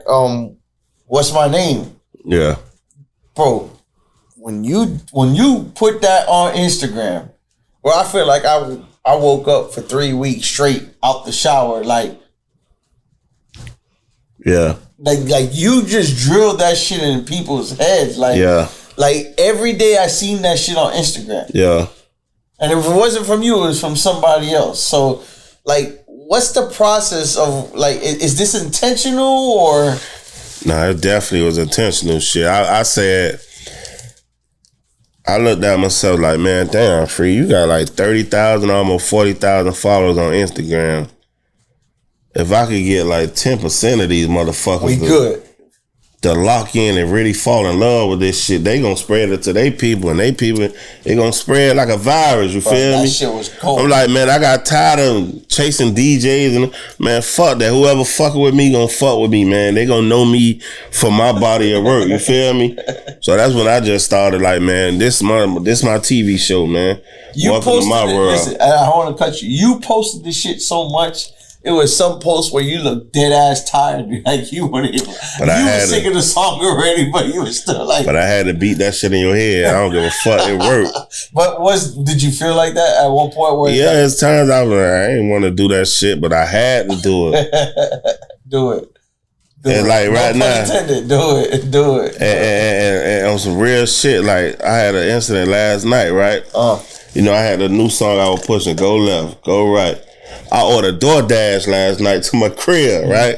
What's My Name? Yeah. Bro, when you put that on Instagram, well, I feel like I woke up for 3 weeks straight out the shower, like you just drilled that shit in people's heads, like every day I seen that shit on Instagram, and if it wasn't from you, it was from somebody else. So, like, what's the process of like? Is this intentional or? Nah, it definitely was intentional shit. I said. I looked at myself like, man, damn, Free, you got like 30,000, almost 40,000 followers on Instagram. If I could get like 10% of these motherfuckers to lock in and really fall in love with this shit, they gonna spread it to their people, and they gonna spread like a virus, you feel me? That shit was cold. I'm like, man, I got tired of chasing DJs, and man, fuck that. Whoever fucking with me gonna fuck with me, man. They gonna know me for my body of work, you feel me? So that's when I just started like, man, this my TV show, man. Welcome to my world. Listen, I want to cut you. You posted this shit so much. It was some post where you look dead ass tired, like you were singing the song already, but you were still like. But I had to beat that shit in your head. I don't give a fuck. It worked. But did you feel like that at one point? Where there's times I was like, I didn't want to do that shit, but I had to do it. Do it. And like right now, do it. And on some real shit, like I had an incident last night, right? You know, I had a new song I was pushing, go left, go right. I ordered DoorDash last night to my crib, right?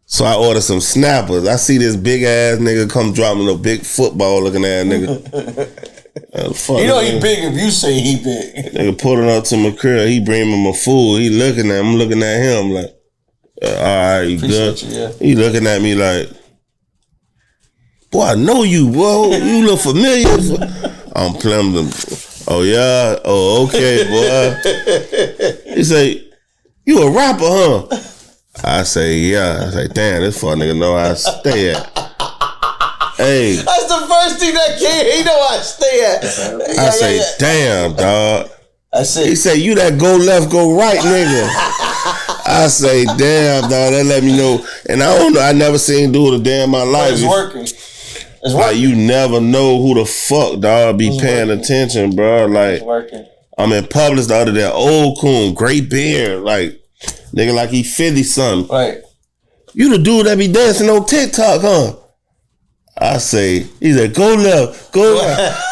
So I ordered some snappers. I see this big ass nigga come dropping a big football looking ass nigga. You know he big if you say he big. Nigga pulling up to my crib, he bring me my food. He looking at, I'm looking at him like, all right, you good? He looking at me like, boy, I know you, bro. You look familiar. I'm playing them. Oh, yeah? Oh, okay, boy. He say, you a rapper, huh? I say, yeah. I say, damn, this fuck nigga know how I stay at. Hey. That's the first thing that came. He know how I stay at. I say, damn, dog. I say, he say, you that go left, go right, nigga. I say, damn, dog, that let me know. And I don't know, I never seen him do it a day in my life. It's working. It's like, you never know who the fuck, dog, be paying attention, bro. Like, I'm in Publix the other day, old coon, great beard, like, nigga like he 50 something. Right. You the dude that be dancing on TikTok, huh? I say, he said, go left.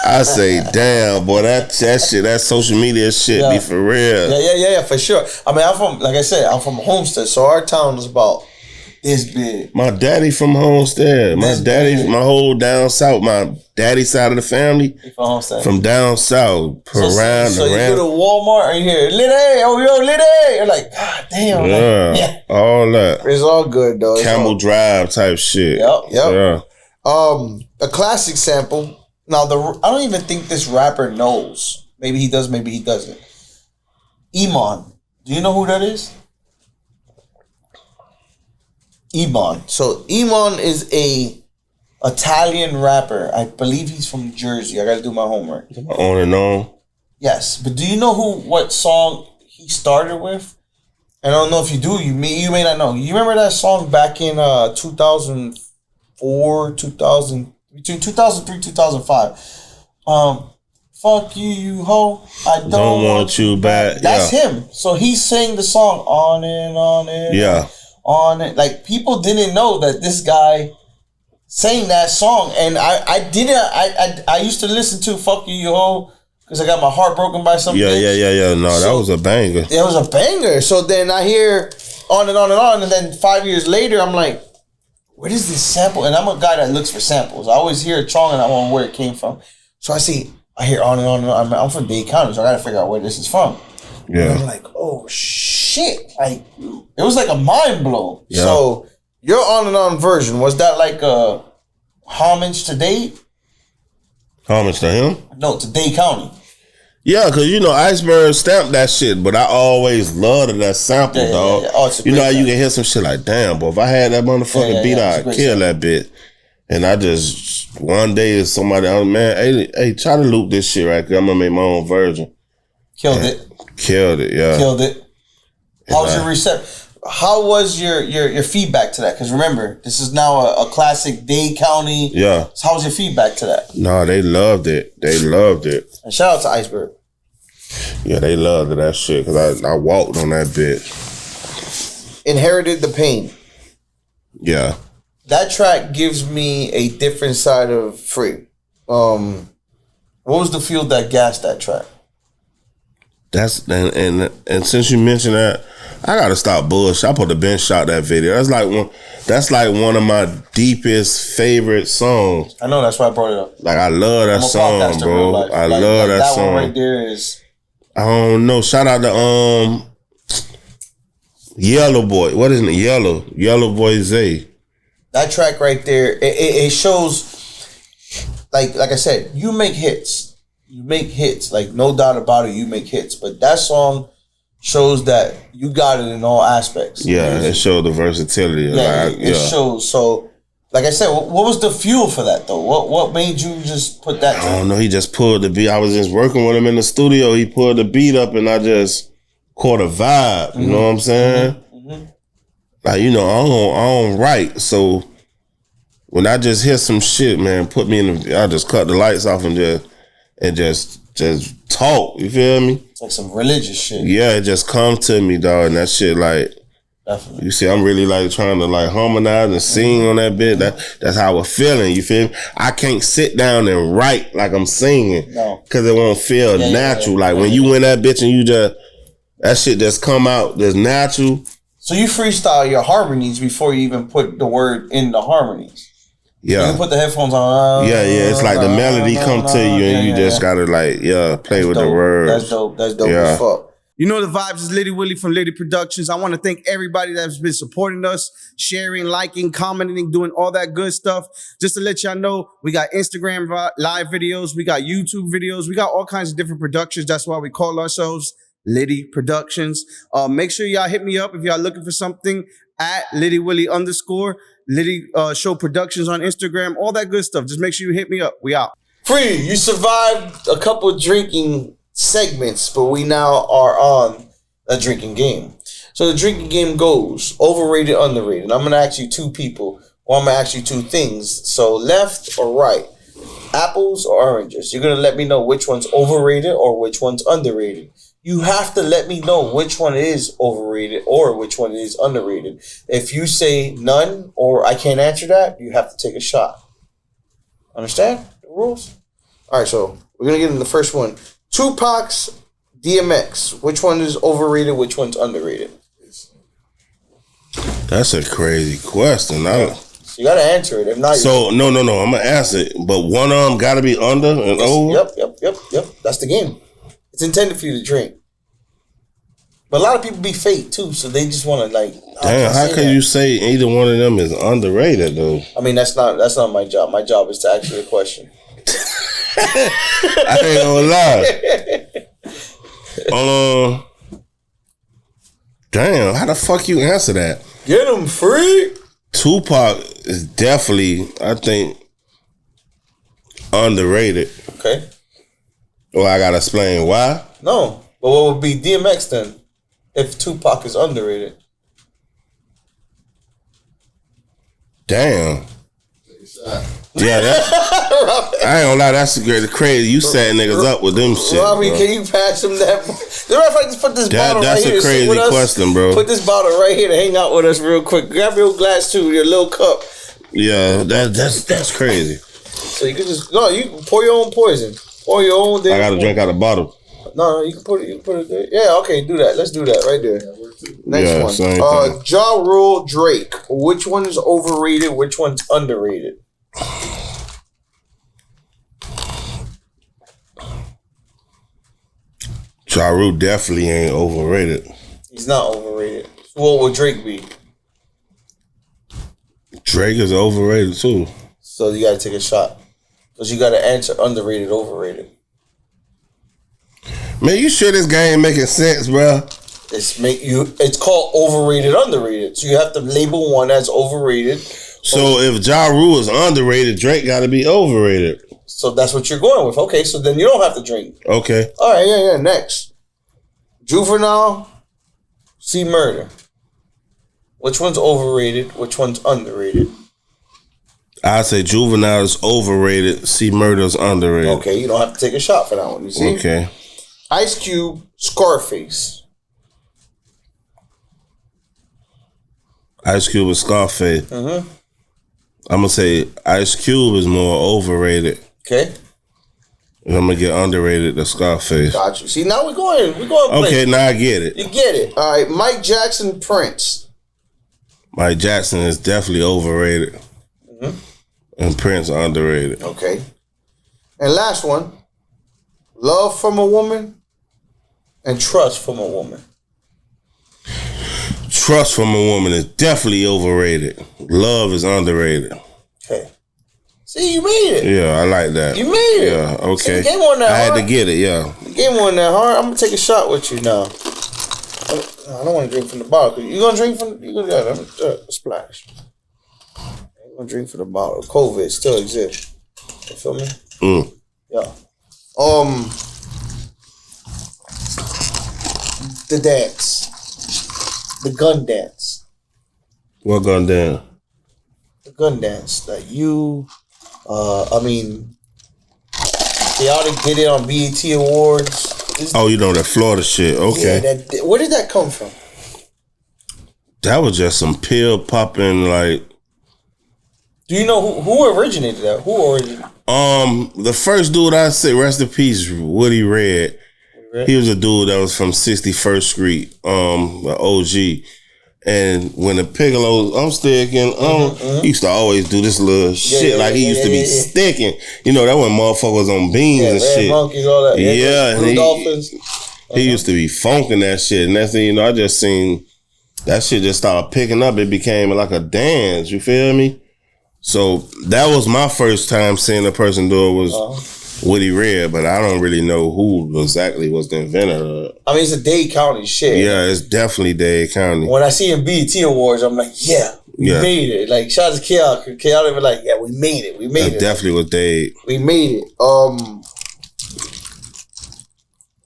I say, damn, boy, that shit, that social media shit be for real. Yeah, for sure. I mean, I'm from Homestead, so our town is about this big. My daddy from Homestead. My whole down south, my daddy's side of the family. From Homestead. From down south. So you go to Walmart and you hear, Litty, oh, yo, Litty. You're like, God damn. Yeah, all that. It's all good, though. Camel Drive type shit. Yep. Yeah. A classic sample. Now, I don't even think this rapper knows. Maybe he does, maybe he doesn't. Iman. Do you know who that is? Iman. So Iman is a Italian rapper. I believe he's from Jersey. I gotta do my homework. On and on. Yes, but do you know what song he started with? And I don't know if you do. You may not know. You remember that song back in 2004, between 2003, 2005. Fuck you, you hoe. I don't want you back. That's him. So he sang the song on and on and on it. Like, people didn't know that this guy sang that song, and I used to listen to "Fuck You, You Ho" because I got my heart broken by something. Yeah. No, that was a banger. It was a banger. So then I hear on and on and on, and then 5 years later, I'm like, where does this sample? And I'm a guy that looks for samples. I always hear a song and I want where it came from. So I hear on and on and on. I'm from Dade County, so I got to figure out where this is from. Yeah. And I'm like, oh shit! Like, it was like a mind blow. Yeah. So your on and on version, was that like a homage to Dade? Homage to him? No, to Dade County. Yeah, because Iceberg stamped that shit, but I always loved that sample, dog. Yeah. Oh, it's a you know how great you can hear some shit like, damn, boy, if I had that motherfucking beat, I'd kill that bit. And I just, one day, somebody, man, hey, try to loop this shit right there. I'm going to make my own version. Killed it, yeah. Killed it. How was your reception? How was your feedback to that? Because remember, this is now a classic Dade County. Yeah. So how was your feedback to that? No, they loved it. And shout out to Iceberg. Yeah, they loved that shit because I walked on that bit. Inherited the Pain. Yeah. That track gives me a different side of Free. What was the fuel that gassed that track? And since you mentioned that, I gotta stop bullshit. I put the bench shot that video. That's like one of my deepest favorite songs. I know, that's why I brought it up. Like, I love that song, bro. I love that song. That one right there is. I don't know. Shout out to Yellow Boy. What is it? Yellow Boy Zay. That track right there, it shows, like I said, you make hits. You make hits, like, no doubt about it, you make hits. But that song shows that you got it in all aspects. Yeah, it showed the versatility. Yeah, it shows. So, like I said, what was the fuel for that, though? What made you just put that? I don't know. He just pulled the beat. I was just working with him in the studio. He pulled the beat up, and I just caught a vibe. You know what I'm saying? Like, I don't write. So, when I just hear some shit, man, put me in I just cut the lights off and just talk. You feel me? It's like some religious shit. Yeah, it just comes to me, dog. And that shit, like, definitely. You see, I'm really like trying to like harmonize and sing on that bit. That's how I'm feeling. You feel me? I can't sit down and write like I'm singing. No. Because it won't feel natural. Like when you in that bitch and that shit just come out just natural. So you freestyle your harmonies before you even put the word in the harmonies. Yeah. You put the headphones on. Yeah. It's like the melody come to you and you just gotta like, play with the words. That's dope. That's dope as fuck. You know the vibes is Litty Willie from Litty Productions. I want to thank everybody that's been supporting us, sharing, liking, commenting, doing all that good stuff. Just to let y'all know, we got Instagram live videos, we got YouTube videos, we got all kinds of different productions. That's why we call ourselves Litty Productions. Make sure y'all hit me up if y'all looking for something at Litty Willie _ Litty Show Productions on Instagram, all that good stuff. Just make sure you hit me up. We out. Free, you survived a couple of drinking segments, but we now are on a drinking game. So the drinking game goes overrated, underrated. I'm going to ask you two people, or I'm going to ask you two things. So left or right, apples or oranges. You're going to let me know which one's overrated or which one's underrated. You have to let me know which one is overrated or which one is underrated. If you say none or I can't answer that, you have to take a shot. Understand the rules? All right, so we're gonna get in the first one. Tupac's DMX. Which one is overrated? Which one's underrated? That's a crazy question. So you gotta answer it. If not, so no. I'm gonna answer it, but one of them gotta be under and over. Yep. That's the game. It's intended for you to drink. But a lot of people be fake too, so they just want to like. Damn, how can you say either one of them is underrated though? I mean, that's not my job. My job is to answer the question. I ain't gonna lie. Damn, how the fuck you answer that? Get them free. Tupac is definitely, I think, underrated. Okay. Well, I gotta explain why. No, but what would be DMX then? If Tupac is underrated. Damn. Yeah, I ain't gonna lie, that's crazy. You setting niggas up with them shit. Robbie, bro. can you pass him that? Just put this bottle right here. That's a crazy question, bro. Put this bottle right here to hang out with us real quick. Grab your glass too, your little cup. Yeah, that's crazy. So you can you can pour your own poison. Pour your own. I gotta drink out of the bottle. No, you can put it there. Yeah, okay, do that. Let's do that right there. Next one. Ja Rule, Drake. Which one is overrated? Which one's underrated? Ja Rule definitely ain't overrated. He's not overrated. So what would Drake be? Drake is overrated too. So you gotta take a shot. Because you gotta answer underrated, overrated. Man, you sure this game making sense, bro? It's called overrated, underrated. So you have to label one as overrated. So if Ja Rule is underrated, Drake gotta be overrated. So that's what you're going with. Okay, so then you don't have to drink. Okay. All right, yeah. Next. Juvenile, C Murder. Which one's overrated? Which one's underrated? I say Juvenile is overrated. C Murder's underrated. Okay, you don't have to take a shot for that one. You see? Okay. Ice Cube, Scarface. Ice Cube is Scarface. Mm-hmm. I'm gonna say Ice Cube is more overrated. Okay. And I'm gonna get underrated to Scarface. Got you. See, now we're going. Okay, now I get it. You get it. All right, Mike Jackson, Prince. Mike Jackson is definitely overrated. Mm-hmm. And Prince underrated. Okay. And last one. Love from a Woman and Trust from a Woman. Trust from a Woman is definitely overrated. Love is underrated. Okay. See, you made it. Yeah, I like that. You made it. Yeah, okay. See, the game wasn't that hard. I had to get it, yeah. The game wasn't that hard. I'm going to take a shot with you now. I don't want to drink from the bottle. You going to drink from... You going to splash. I ain't going to drink from the bottle. COVID still exists. You feel me? Yeah. The dance. The gun dance. What gun dance? The gun dance that you... they already did it on BET Awards. You know that Florida shit. Okay. Yeah, where did that come from? That was just some pill popping, like... Do you know who originated that? Who originated? The first dude I said, rest in peace, Woody Red. He was a dude that was from 61st Street, OG. And when the Piccolo, I'm sticking, he used to always do this little shit like he used to be sticking. You know, that when motherfuckers on beans and shit. Monkeys, all that. Yeah, Blue Dolphins. He used to be funking that shit. And that's, I just seen that shit just started picking up. It became like a dance, you feel me? So that was my first time seeing a person do it was Woody Red, but I don't really know who exactly was the inventor of it. I mean, it's a Dade County shit. Yeah, it's definitely Dade County. When I see in BET Awards, I'm like, we made it. Like, shout out to K.R. K.R. be like, we made it. We made it. Definitely was Dade. We made it.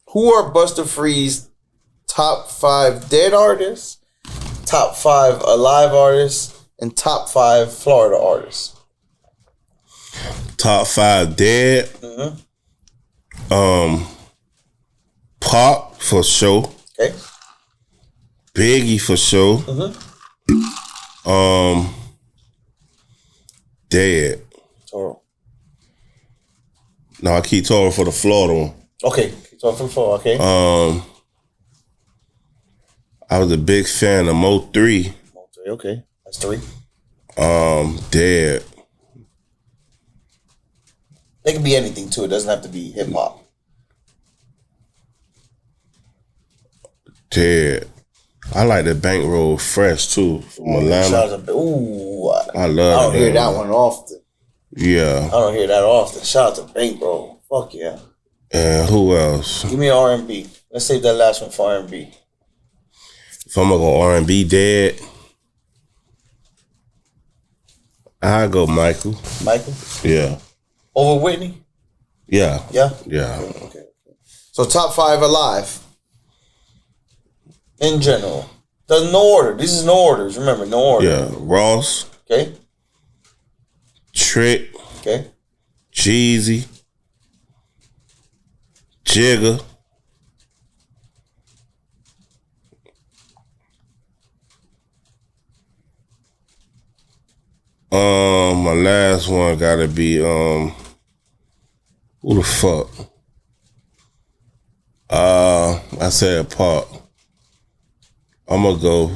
Who are Busta Free's top 5 dead artists, top 5 alive artists, and top 5 Florida artists? Top 5 dead. Pop for sure. Okay. Biggie for sure. Dead. Toro. No, I keep Toro for the Florida one. Okay, so from 4. Okay. I was a big fan of Mo 3. Okay, that's 3. Dead. It can be anything too. It doesn't have to be hip hop. Dead. I like the Bankroll Fresh too from Atlanta. I love it. I don't hear that one often. Yeah. I don't hear that often. Shout out to Bankroll. Fuck yeah. And who else? Give me an R&B. Let's save that last one for R&B. If I'm gonna go R&B, Dead, I go Michael. Michael? Yeah. Over Whitney? Yeah. Yeah? Yeah. Okay. So top 5 alive. In general. There's no order. This is no orders. Remember, no order. Yeah. Ross. Okay. Trick. Okay. Jeezy. Jigga. My last one gotta be who the fuck? I said Pop. I'm gonna go.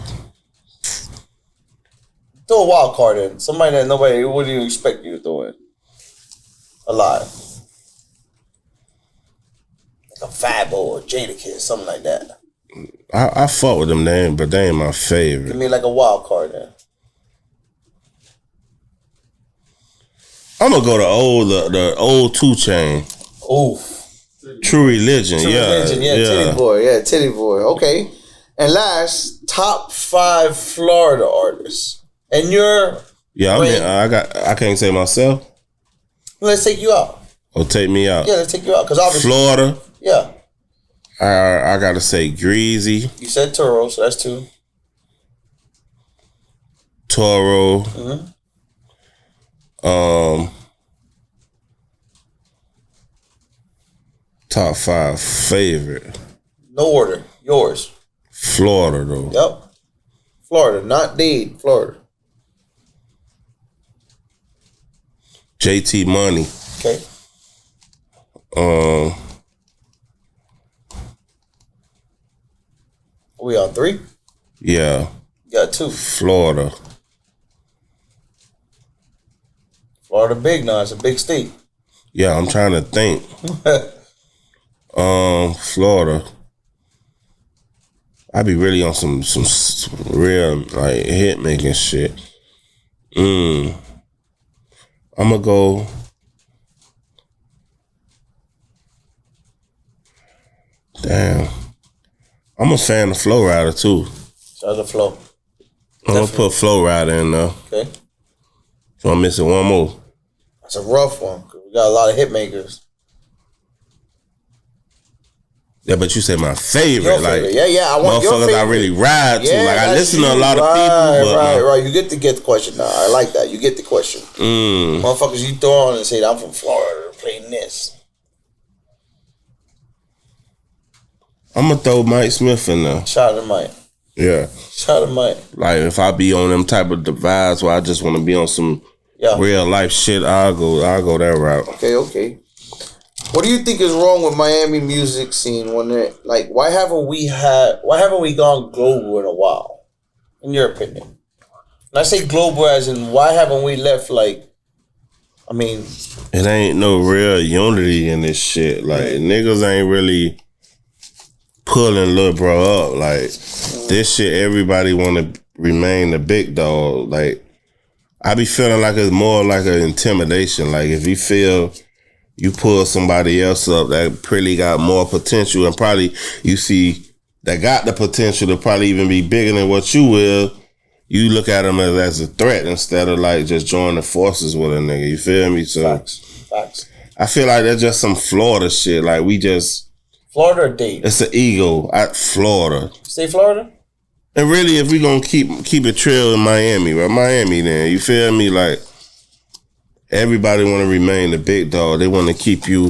Throw a wild card in. Somebody that nobody wouldn't even expect you to throw in. Alive. Like a Fabo or Jadakiss, something like that. I fuck with them names, but they ain't my favorite. Give me like a wild card then. I'm gonna go to the old 2 Chain. Oof. True Religion, yeah. Titty Boy, Titty Boy. Okay. And last, top 5 Florida artists. And you're I can't say myself. Let's take you out. Or take me out. Yeah, let's take you out. Because obviously Florida. Yeah. I gotta say Greasy. You said Toro, so that's 2. Toro. Mm-hmm. Top 5 favorite. No order. Yours. Florida though. Yep. Florida, not Dade. Florida. JT Money. Okay. We on 3? Yeah. You got 2. Florida. Florida big now. It's a big state. Yeah, I'm trying to think. Florida. I be really on some real like hit making shit. I'm gonna go. Damn. I'm a fan of Flow Rider too. Shout out to Flow. I'm gonna put Flow Rider in there. Okay. So I'm missing one more. That's a rough one. Cause we got a lot of hit makers. Yeah, but you say my favorite, Your like favorite. Yeah. I want your motherfuckers favorite. I really ride to. Like I listen to a lot of right, people. But right. You get to get the question now. I like that. You get the question. Motherfuckers, you throw on and say, I'm from Florida, playing this. I'm gonna throw Mike Smith in there. Shout out to Mike. Yeah. Shout out to Mike. Like if I be on them type of vibes where I just want to be on some real life shit, I'll go that route. Okay. What do you think is wrong with Miami music scene when it like why haven't we gone global in a while? In your opinion? And I say global as in why haven't we left like it ain't no real unity in this shit. Like niggas ain't really pulling Lil Bro up. Like this shit everybody wanna remain the big dog. Like I be feeling like it's more like an intimidation. Like if you feel you pull somebody else up that probably got more potential and probably you see that got the potential to probably even be bigger than what you will, you look at them as a threat instead of like just joining forces with a nigga. You feel me? So Facts. I feel like that's just some Florida shit. Like we just Florida or Dade? It's an ego at Florida. Stay Florida? And really if we gonna keep it trill in Miami, right? Miami then, you feel me? Like everybody want to remain the big dog. They want to keep you.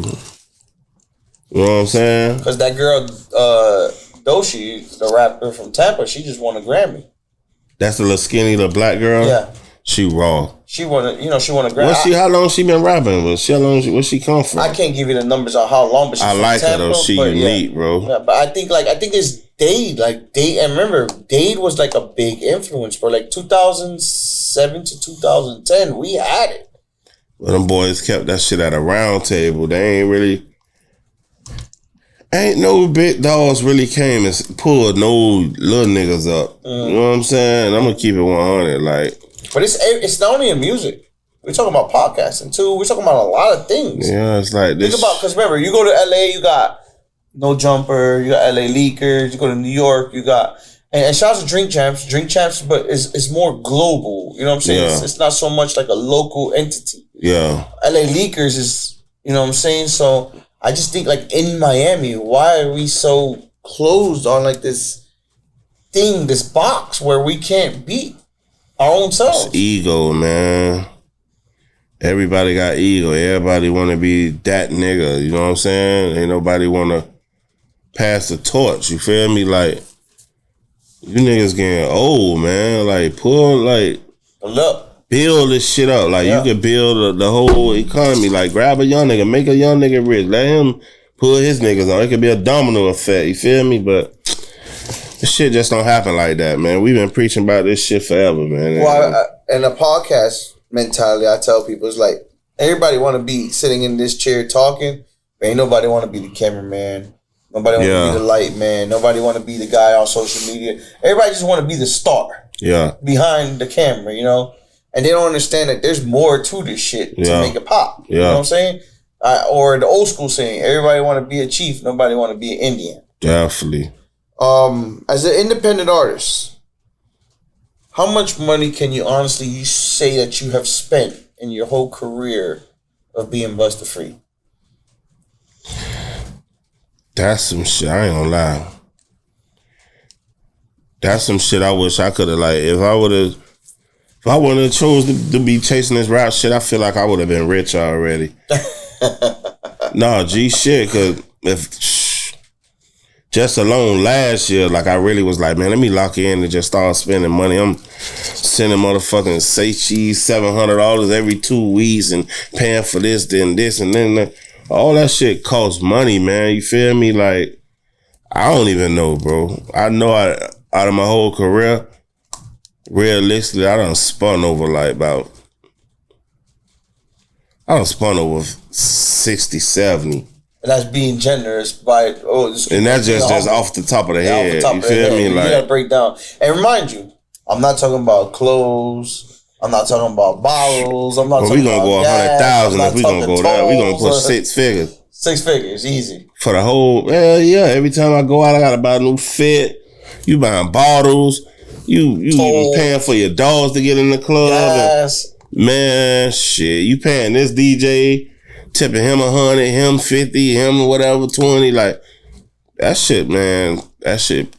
You know what I'm saying? Because that girl, Doshi, the rapper from Tampa, she just won a Grammy. That's the little skinny, little black girl? Yeah. She raw. She won a Grammy. How long she been rapping? Where she come from? I can't give you the numbers on how long, but she's I like her though. She unique, bro. Yeah, but I think it's Dade. Like Dade, and remember, Dade was like a big influence for like 2007 to 2010. We had it. Well, them boys kept that shit at a round table. They ain't no big dogs really came and pulled no little niggas up. You know what I'm saying? I'm gonna keep it 100. Like, but it's not only in music. We're talking about podcasting too. We're talking about a lot of things. Yeah, it's like this. Think about, because remember, you go to LA, you got No Jumper, you got LA Leakers, you go to New York, you got and shout out to Drink Champs, but it's more global. You know what I'm saying? Yeah. It's not so much like a local entity. Yeah. LA Leakers is, you know what I'm saying? So I just think like in Miami, why are we so closed on like this thing, this box where we can't beat our own selves? It's ego, man. Everybody got ego. Everybody want to be that nigga. You know what I'm saying? Ain't nobody want to pass the torch. You feel me? Like, you niggas getting old, man. Like, build this shit up. Like, you can build the whole economy. Like, grab a young nigga, make a young nigga rich. Let him pull his niggas on. It could be a domino effect. You feel me? But this shit just don't happen like that, man. We've been preaching about this shit forever, man. Well, and the podcast mentality, I tell people, is like, everybody want to be sitting in this chair talking, but ain't nobody want to be the cameraman. Nobody want to be the light man. Nobody want to be the guy on social media. Everybody just want to be the star behind the camera, you know? And they don't understand that there's more to this shit to make it pop. You know what I'm saying? Or the old school saying, everybody want to be a chief, nobody want to be an Indian. Definitely. As an independent artist, how much money can you honestly say that you have spent in your whole career of being Busta Free? That's some shit. I ain't gonna lie. That's some shit I wish I could have, like, if I wouldn't have chose to be chasing this rap shit, I feel like I would have been rich already. Nah, G shit, cause just alone last year, like, I really was like, man, let me lock in and just start spending money. I'm sending motherfucking say cheese $700 every 2 weeks and paying for this, then this, and then that. All that shit costs money, man. You feel me? Like, I don't even know, bro. I know out of my whole career, realistically, I done spun over 60, 70. And that's being generous and that's just off the top of the head. You feel me? You like, gotta break down. And remind you, I'm not talking about clothes. I'm not talking about bottles. I'm not talking about we gonna go 100,000 if we gonna go there. We gonna put 6 figures. 6 figures, easy. For the whole, every time I go out, I gotta buy a new fit. You buying bottles. You even paying for your dogs to get in the club. Yes. Man, shit. You paying this DJ, tipping him 100, him 50, him whatever, 20. Like, that shit, man. That shit.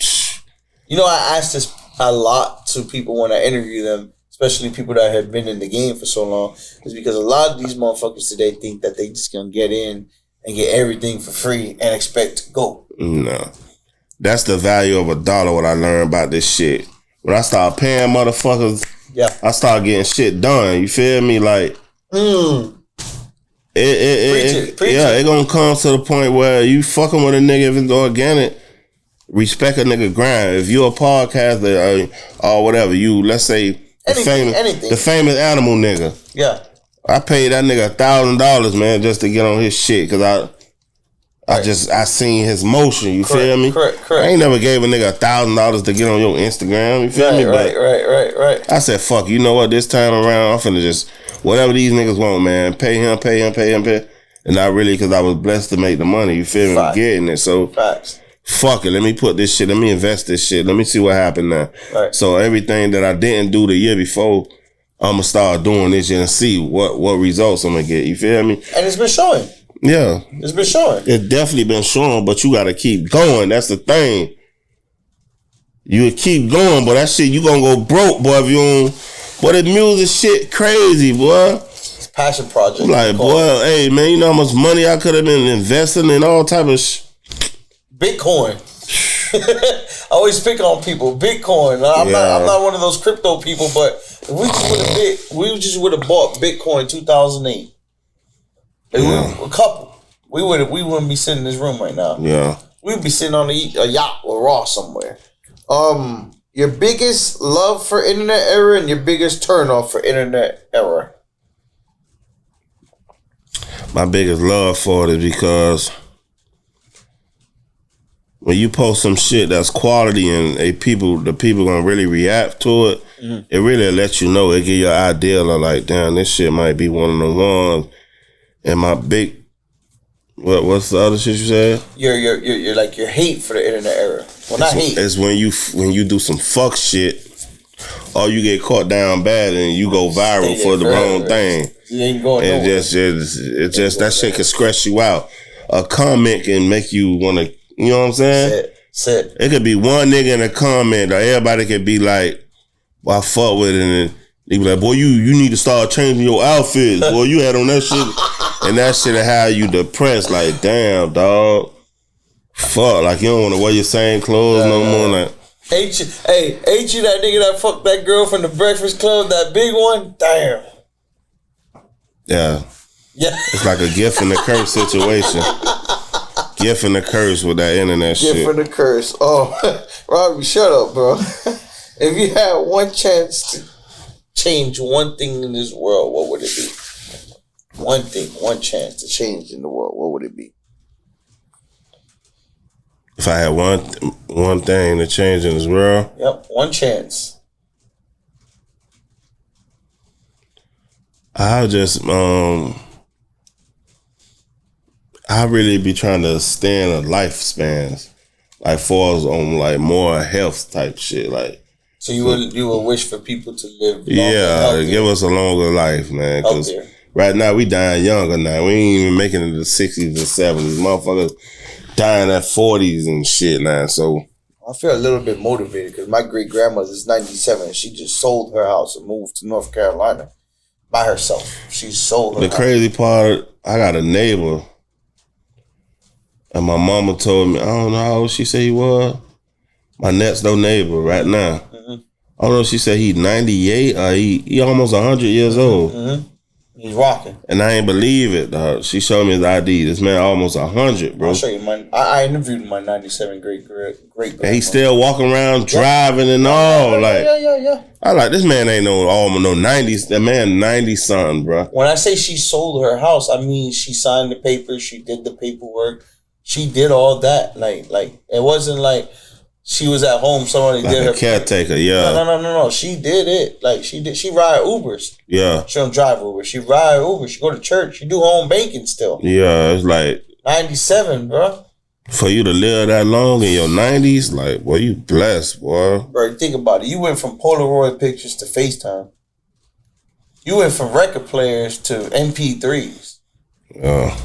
You know, I ask this a lot to people when I interview them, especially people that have been in the game for so long, is because a lot of these motherfuckers today think that they just gonna get in and get everything for free and expect to go. No. That's the value of $1, what I learned about this shit. When I start paying motherfuckers, I start getting shit done. You feel me? Like, it gonna come to the point where you fucking with a nigga if it's organic. Respect a nigga grind. If you're a podcaster or whatever, let's say the famous animal nigga. Yeah. I paid that nigga $1,000, man, just to get on his shit, cause I seen his motion. You feel me? Correct. I ain't never gave a nigga $1,000 to get on your Instagram. You feel me? Right. I said, fuck. You know what? This time around, I'm finna just whatever these niggas want, man. Pay him. And not really, cause I was blessed to make the money. You feel me? Getting it. So fuck it. Let me put this shit. Let me invest this shit. Let me see what happened now. Right. So everything that I didn't do the year before, I'ma start doing this year and see what results I'm gonna get. You feel me? And it's been showing. Yeah. It's been showing. It's definitely been showing, but you gotta keep going. That's the thing. You keep going, but that shit, you gonna go broke, boy, if you don't. Boy, the music shit crazy, boy. It's a passion project. I'm like, boy, hey, man, you know how much money I could have been investing in all type of Bitcoin. I always pick on people. Bitcoin. I'm not one of those crypto people, but if we just would have bought Bitcoin 2008. A couple. We wouldn't be sitting in this room right now. Yeah. We'd be sitting on a yacht or raw somewhere. Your biggest love for internet era and your biggest turn off for internet era. My biggest love for it is because when you post some shit that's quality and the people gonna really react to it, it really lets you know. It give you an idea of like, damn, this shit might be one of the ones. And my big, what's the other shit you said? You're like your hate for the internet era. Well, not hate. It's when you do some fuck shit, or you get caught down bad and you go viral for the wrong thing. You ain't going nowhere. It just that shit can stress you out. A comment can make you want to, you know what I'm saying? Sit. It could be one nigga in a comment, or everybody could be like, well, I fuck with it, and they be like, boy, you need to start changing your outfits. Boy, you had on that shit, and that shit will have you depressed. Like, damn, dog. Fuck, like you don't want to wear your same clothes no more. Like, ain't you that nigga that fucked that girl from the Breakfast Club, that big one? Damn. Yeah. It's like a gift and a curse situation. Gift and a curse with that internet shit. Gift and a curse. Oh, Robbie, shut up, bro. If you had one chance to change one thing in this world, what would it be? One thing, one chance to change in the world, what would it be? If I had one thing to change in this world? Yep, one chance. I'll just, I really be trying to extend the lifespans, like falls on like more health type shit, like. So you would wish for people to live longer, yeah, give us a longer life, man. Because right now we dying younger now. We ain't even making it to the 60s and 70s. Motherfuckers dying at 40s and shit now. So I feel a little bit motivated because my great grandmother is 97 and she just sold her house and moved to North Carolina by herself. She sold her house. The crazy part, I got a neighbor. And my mama told me, I don't know how old she said he was. My next door neighbor right now. I don't know if she said he 98 or he almost 100 years old. He's rocking. And I ain't believe it, dog. She showed me his ID. This man almost 100, bro. I'll show you mine. I interviewed my 97 great and he's still walking around driving and all. Yeah. I like, this man ain't no 90s. That man 90 something, bro. When I say she sold her house, I mean she signed the papers, she did the paperwork, she did all that. Like it wasn't like she was at home, somebody like did her caretaker, yeah. No. She did it. Like she ride Ubers. Yeah. She don't drive Uber. She ride Uber. She go to church. She do home banking still. Yeah, it's like 97, bro. For you to live that long in your 90s, like, boy, you blessed, boy. Bro, think about it. You went from Polaroid pictures to FaceTime. You went from record players to MP3s. Yeah.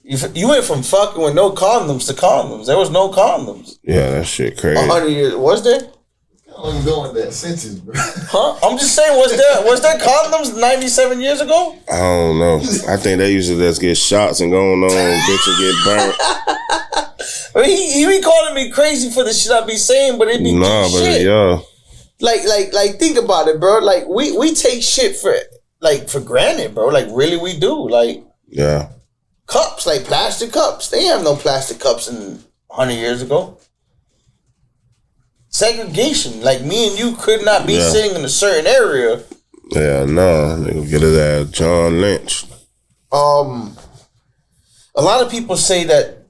You went from fucking with no condoms to condoms. There was no condoms. Yeah, that shit crazy. 100 years. Was there? I don't even go in that sentence, bro. Huh? I'm just saying, was there condoms 97 years ago? I don't know. I think they used to just get shots and going on, bitch, and get burnt. I mean, he be calling me crazy for the shit I be saying, but it be shit. Yeah. Like think about it, bro. Like we take shit for granted, bro. Like really we do. Like yeah. Cups, like plastic cups. They have no plastic cups in 100 years ago. Segregation. Like me and you could not be sitting in a certain area. Yeah, no. Nigga get his ass John Lynch. A lot of people say that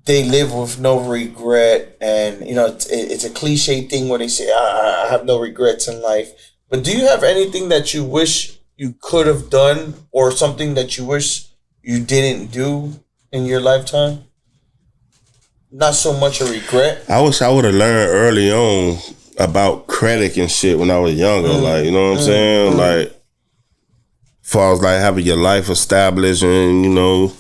they live with no regret, and you know it's a cliche thing where they say I have no regrets in life. But do you have anything that you wish you could have done, or something that you wish you didn't do in your lifetime? Not so much a regret. I wish I would have learned early on about credit and shit when I was younger. Like, you know what I'm saying? Like, as far as like having your life established and, you know,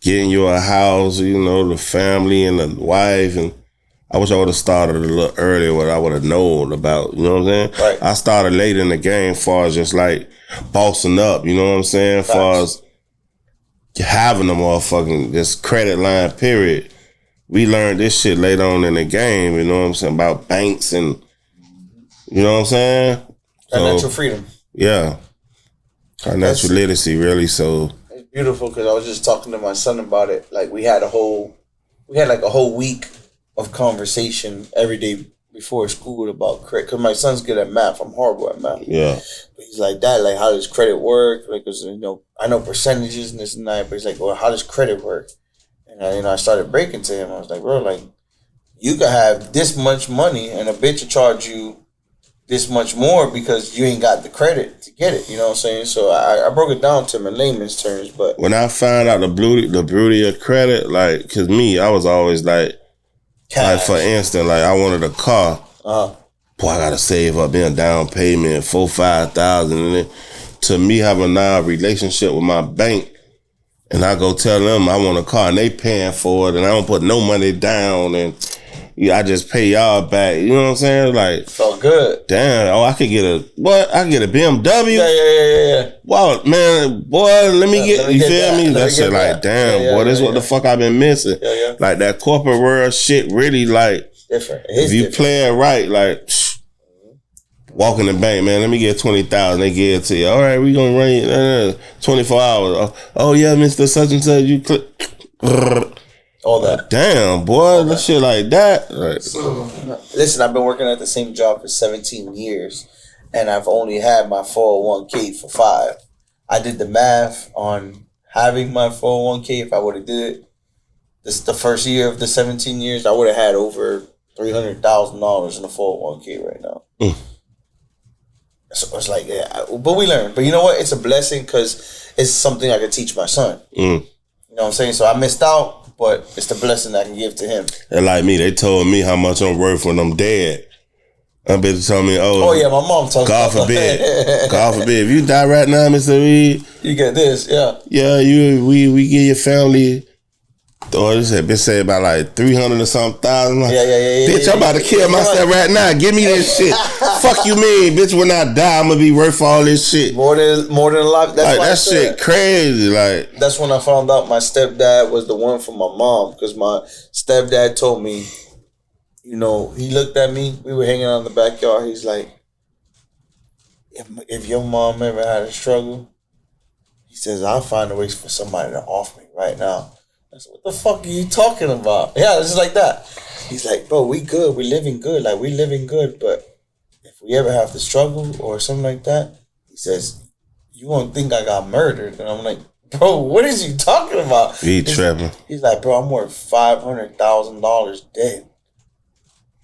getting you a house, you know, the family and the wife. And I wish I would have started a little earlier what I would have known about, you know what I'm saying? Right. I started late in the game as far as just like bossing up, you know what I'm saying? As far as having a motherfucking this credit line period we learned this shit later on in the game, you know what I'm saying, about banks and, you know what I'm saying? Financial freedom. Yeah. Financial literacy, really, so. It's beautiful because I was just talking to my son about it. Like, we had like a whole week of conversation every day before school about credit. Because my son's good at math. I'm horrible at math. Yeah. But he's like, Dad, like, how does credit work? Like, cause, you know, I know percentages and this and that, but he's like, well, how does credit work? And I started breaking to him. I was like, bro, like, you could have this much money and a bitch will charge you this much more because you ain't got the credit to get it. You know what I'm saying? So I broke it down to him in layman's terms. But when I found out the beauty of credit, like, cause me, I was always like, cash. like for instance, like I wanted a car. Boy, I gotta save up in a down payment, $4,000-$5,000, and then to me having now a relationship with my bank, and I go tell them I want a car, and they paying for it, and I don't put no money down, and I just pay y'all back. You know what I'm saying? Like, felt good. Damn, I could get a BMW. Yeah. Wow, man, boy, let me get you feel me? That shit like, damn, boy, this is what the fuck I've been missing. Yeah. Like that corporate world shit really like different. If you play it right, like walk in the bank, man, let me get 20,000. They give it to you. All right, we gonna run you 24 hours. Oh yeah, Mr. Such and Such, you click all that. Damn, boy, that shit like that. Like, listen, I've been working at the same job for 17 years, and I've only had my 401k for 5. I did the math on having my 401k. If I would have did it the first year of the 17 years, I would have had over $300,000 in the 401k right now. So it's like, yeah, but we learn. But you know what? It's a blessing because it's something I could teach my son. You know what I'm saying? So I missed out. But it's the blessing I can give to him. And like me, they told me how much I'm worth when I'm dead. A bitch told me, oh yeah, my mom told me. God forbid. God forbid. If you die right now, Mr. Reed, you get this, yeah. Yeah, we give your family, or this bitch say about like 300 or something thousand. Like, yeah. Bitch, I'm about to kill myself right now. Give me this shit. Fuck you mean, bitch, when I die, I'm gonna be worth all this shit. More than a lot. That's like, that shit crazy. Like, that's when I found out my stepdad was the one for my mom, because my stepdad told me, you know, he looked at me, we were hanging out in the backyard, he's like, if your mom ever had a struggle, he says, I'll find a way for somebody to off me right now. I said, what the fuck are you talking about? Yeah, it's just like that. He's like, bro, we good. We living good. Like, we living good. But if we ever have to struggle or something like that, he says, you won't think I got murdered. And I'm like, bro, what is you talking about? He's trapping. He's like, bro, I'm worth $500,000 dead.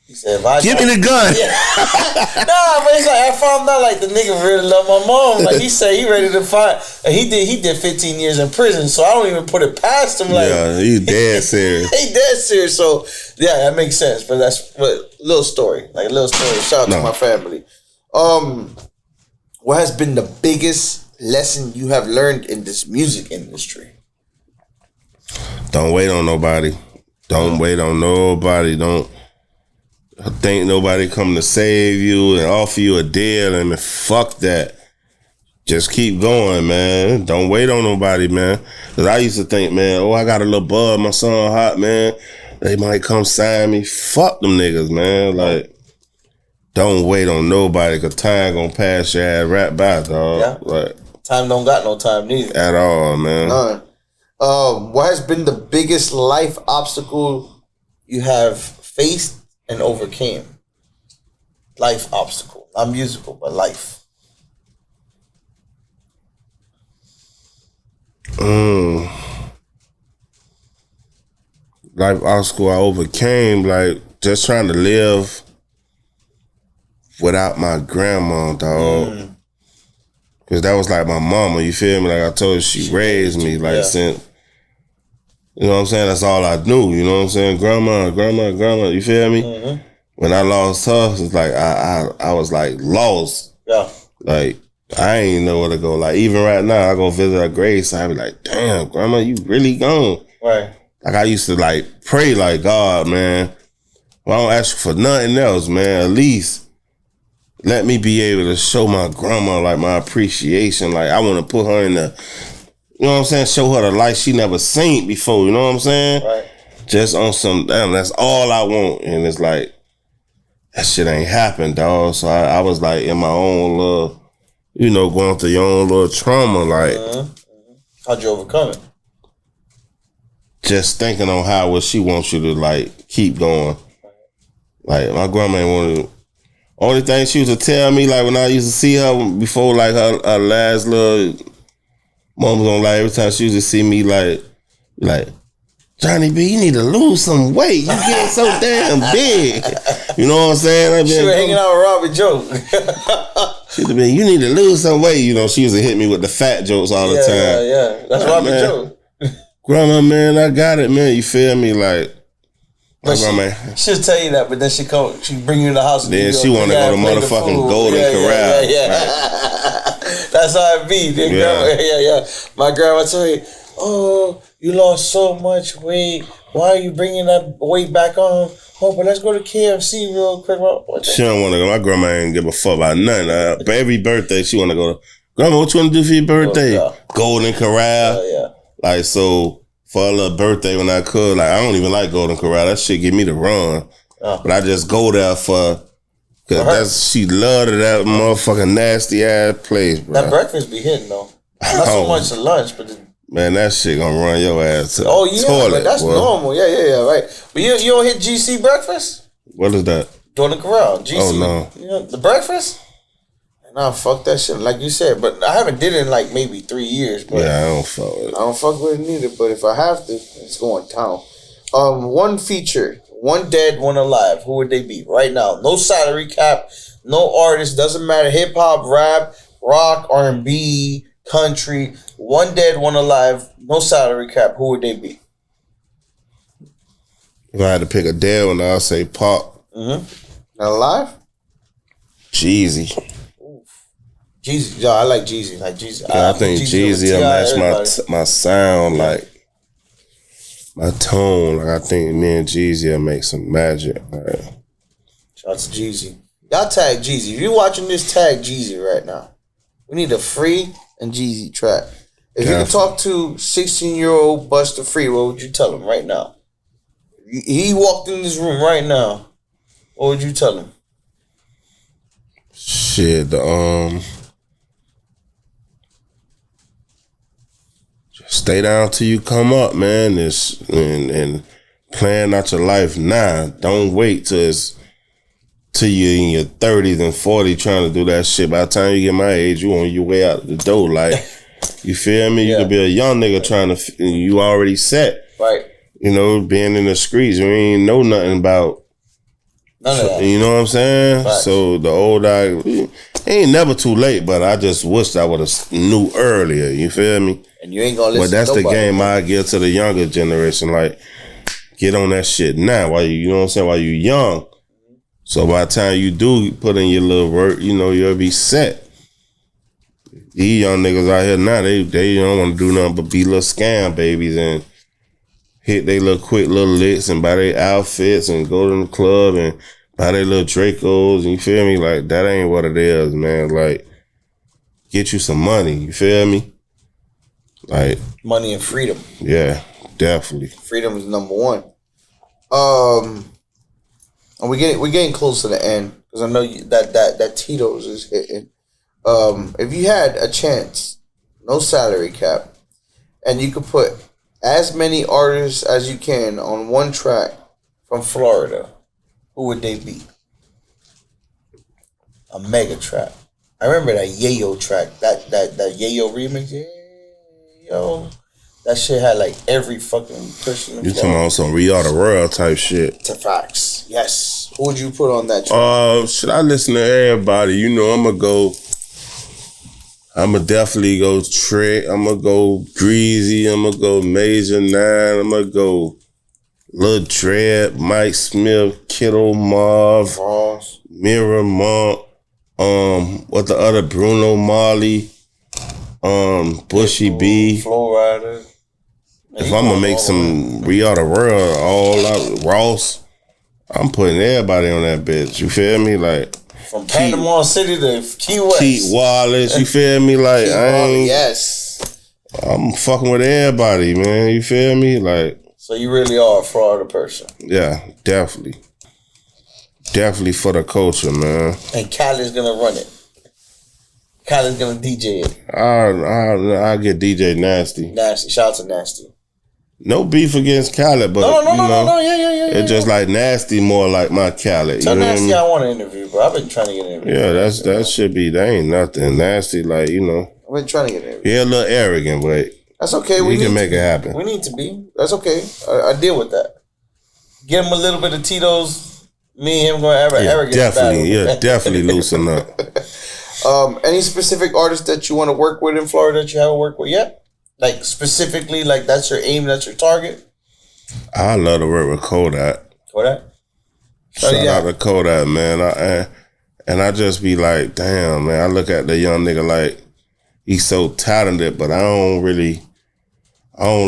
He said, if I give me the gun. Yeah. Nah, but it's like, I found out like the nigga really loved my mom. Like, he said he ready to fight. And he did 15 years in prison, so I don't even put it past him. Like, yeah, he's dead serious. He dead serious. So yeah, that makes sense. But that's little story. Like a little story. Shout out to my family. What has been the biggest lesson you have learned in this music industry? Don't wait on nobody. Don't wait on nobody. Don't think nobody come to save you and offer you a deal, and fuck that. Just keep going, man. Don't wait on nobody, man. Cause I used to think, man, I got a little bud, my son hot, man. They might come sign me. Fuck them niggas, man. Like, don't wait on nobody, cause time gonna pass your ass right by, dog. Yeah. Like, time don't got no time neither. At all, man. None. What has been the biggest life obstacle you have faced and overcame? Life obstacle. Not musical, but life. Life obstacle I overcame, like just trying to live without my grandma, dog. Cause that was like my mama, you feel me? Like I told you, she raised me like since, you know what I'm saying? That's all I knew, you know what I'm saying? Grandma, you feel me? When I lost her, it's like I was like lost. Yeah. Like I ain't know where to go. Like even right now, I go visit her grave site, I be like, damn, grandma, you really gone. Right. Like I used to like pray like, God, man, well, I don't ask for nothing else, man. At least let me be able to show my grandma like my appreciation. Like I want to put her in the, you know what I'm saying, show her the life she never seen before, you know what I'm saying? Right. just on some, damn, that's all I want. And it's like, that shit ain't happened, dog. So I was like in my own little, you know, going through your own little trauma, like. How'd you overcome it? Just thinking on how what she wants you to like keep going. Like my grandma ain't want to. Only thing she used to tell me, like when I used to see her before, like her last little moments on, like every time she used to see me, like Johnny B, you need to lose some weight. You getting so damn big. You know what I'm saying? She was hanging out with Robert Joe. She'd have been, you need to lose some weight. You know, she used to hit me with the fat jokes all the time. Yeah. That's like, Robert man, Joe. Grandma, man, I got it, man. You feel me? Like, she'll tell you that, but then she bring you in the house. And then she want to go to motherfucking Golden Corral. Yeah. Right. That's how it be. Yeah. My grandma tell you, oh, you lost so much weight. Why are you bringing that weight back on? Oh, but let's go to KFC real quick. She don't want to go. My grandma ain't give a fuck about nothing. But every birthday, she want to go to, Grandma, what you want to do for your birthday? Golden Corral. Yeah. Like, so for a little birthday when I could, like, I don't even like Golden Corral. That shit give me the run. But I just go there cause she loved that motherfucking nasty ass place, bro. That breakfast be hitting though. Not so much the lunch, but man, that shit gonna run your ass to the toilet. But that's normal. Yeah, right. But you don't hit GC breakfast? What is that? Golden Corral. GC. Oh no. You know, the breakfast? Nah, fuck that shit. Like you said, but I haven't did it in like maybe 3 years. But yeah, I don't fuck with it. I don't fuck with it neither. But if I have to, it's going town. One feature, one dead, one alive. Who would they be right now? No salary cap, no artist. Doesn't matter. Hip hop, rap, rock, R&B, country. One dead, one alive. No salary cap. Who would they be? If I had to pick a dead one, I'll say Pop. Alive? Jeezy. Jeezy, I like Jeezy. Yeah, I think Jeezy will match my sound, like my tone. Like I think me and Jeezy will make some magic. Right. Shout out to Jeezy. Y'all tag Jeezy. If you're watching this, tag Jeezy right now. We need a Free and Jeezy track. If you could talk to 16-year-old Busta Free, what would you tell him right now? He walked in this room right now. What would you tell him? Shit, stay down till you come up, man. And plan out your life now. Don't wait till you're in your 30s and 40s trying to do that shit. By the time you get my age, you on your way out the door. Like, you feel me? You could be a young nigga trying to, you already set. Right. You know, being in the streets, you ain't know nothing about. None of that. You know what I'm saying? Right. So the older it ain't never too late, but I just wished I would have knew earlier. You feel me? And you ain't gonna listen. But that's to the game I give to the younger generation. Like, get on that shit now while you know what I'm saying, while you young. So by the time you do put in your little work, you know, you'll be set. These young niggas out here now, they don't want to do nothing but be little scam babies and hit they little quick little licks and buy their outfits and go to the club and buy their little Dracos, and you feel me? Like, that ain't what it is, man. Like, get you some money, you feel me? Like, money and freedom. Yeah, definitely. Freedom is number one. And we're getting close to the end because I know that Tito's is hitting. If you had a chance, no salary cap, and you could put as many artists as you can on one track from Florida, who would they be? A mega track. I remember that Yayo track, that Yayo remix. Yayo. That shit had like every fucking person. You talking about some We Are the World type shit. To facts. Yes. Who would you put on that track? Should I listen to everybody? You know, I'ma definitely go Trick. I'ma go Greasy. I'ma go Major 9. I'ma go Lil Dread, Mike Smith, Kiddo Marv, Mirror Monk, what the other, Bruno Marley, Bushy B. Flow Rider. If I'm gonna make some We Are the World all out, Ross, I'm putting everybody on that bitch. You feel me? Like, from Panama City to Key West. Keith Wallace, you feel me? Like, yes. I'm fucking with everybody, man. You feel me? Like, So you really are a Florida person. Yeah, definitely. Definitely for the culture, man. And Cali's gonna run it. Cali's gonna DJ it. I'll get DJ Nasty. Nasty. Shout out to Nasty. No beef against Khaled, but No. Yeah. it's just like Nasty more like my Khaled. Tell you know Nasty what I mean? I want to interview, bro. I've been trying to get an interview. Yeah, that should be, that ain't nothing. Nasty, like, you know. I've been trying to get an interview. Yeah, a little arrogant, but That's okay. we can make it happen. We need to be. That's okay. I deal with that. Give him a little bit of Tito's. Me and him going to have an arrogance definitely, battle. definitely loosen up. Any specific artists that you want to work with in Florida that you haven't worked with yet? Like specifically, like that's your aim, that's your target? I love to work with Kodak. Kodak? Shout out to Kodak, man. I just be like, damn, man. I look at the young nigga like he's so talented, but I don't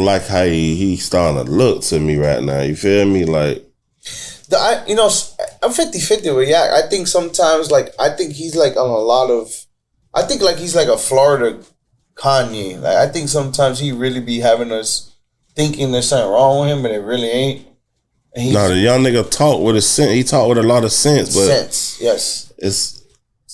like how he's starting to look to me right now. You feel me? Like, I'm 50-50 with Yak. I think sometimes, I think he's like on a lot of, I think like he's like a Florida Kanye. Like, I think sometimes he really be having us thinking there's something wrong with him, but it really ain't. No, the young nigga talk with a sense. He talk with a lot of sense, but yes. It's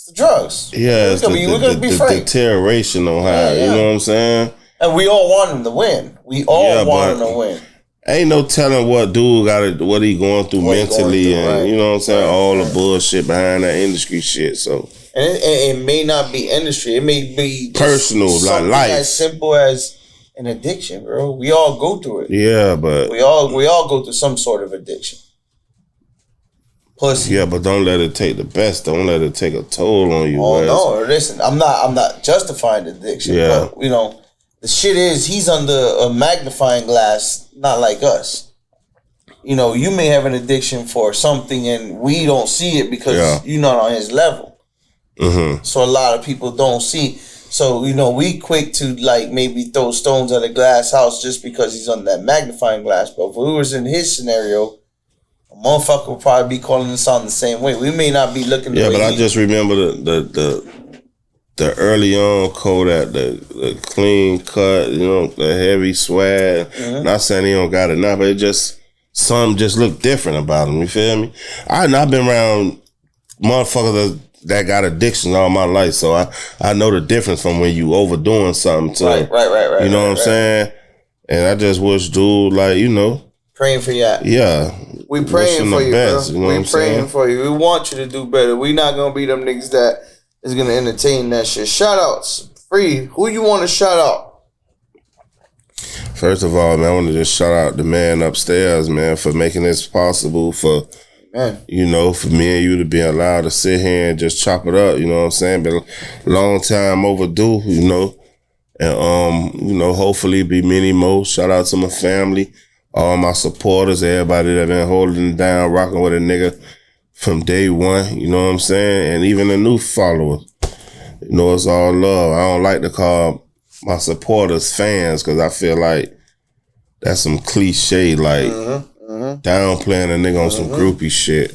the drugs. Yeah, it's we're gonna be frank. Deterioration on how, you know what I'm saying? And we all want him to win. We all want him to win. Ain't no telling what dude what he going through mentally, and you know what I'm saying? All the bullshit behind that industry shit. So, and it may not be industry. It may be personal, like life, as simple as an addiction, bro. We all go through it. Yeah, but we all go through some sort of addiction. Pussy. Yeah, but don't let it take the best. Don't let it take a toll on you. Oh no, listen, I'm not justifying addiction. Yeah, but, you know, the shit is he's under a magnifying glass, not like us. You know, you may have an addiction for something and we don't see it because you're not on his level. Mm-hmm. So a lot of people don't see. So, you know, we quick to like maybe throw stones at a glass house just because he's on that magnifying glass. But if we was in his scenario, a motherfucker would probably be calling us on the same way. We may not be looking the way but I just remember the early on Kodak, the clean cut, you know, the heavy swag. Mm-hmm. Not saying he don't got it now, but it just something just look different about him. You feel me? I've been around motherfuckers that got addictions all my life, so I know the difference from when you overdoing something to right. You know what I'm saying? And I just wish dude, like, you know, praying for you. Yeah. We praying for you, best, bro. You know we praying for you. We want you to do better. We not gonna be them niggas that is gonna entertain that shit. Shout outs. Free. Who you want to shout out? First of all, man, I want to just shout out the man upstairs, man, for making this possible for, you know, for me and you to be allowed to sit here and just chop it up, you know what I'm saying? Been a long time overdue, you know. And, you know, hopefully be many more. Shout out to my family, all my supporters, everybody that been holding it down, rocking with a nigga from day one, you know what I'm saying? And even the new followers. You know, it's all love. I don't like to call my supporters fans because I feel like that's some cliche, like downplaying a nigga on some groupie shit.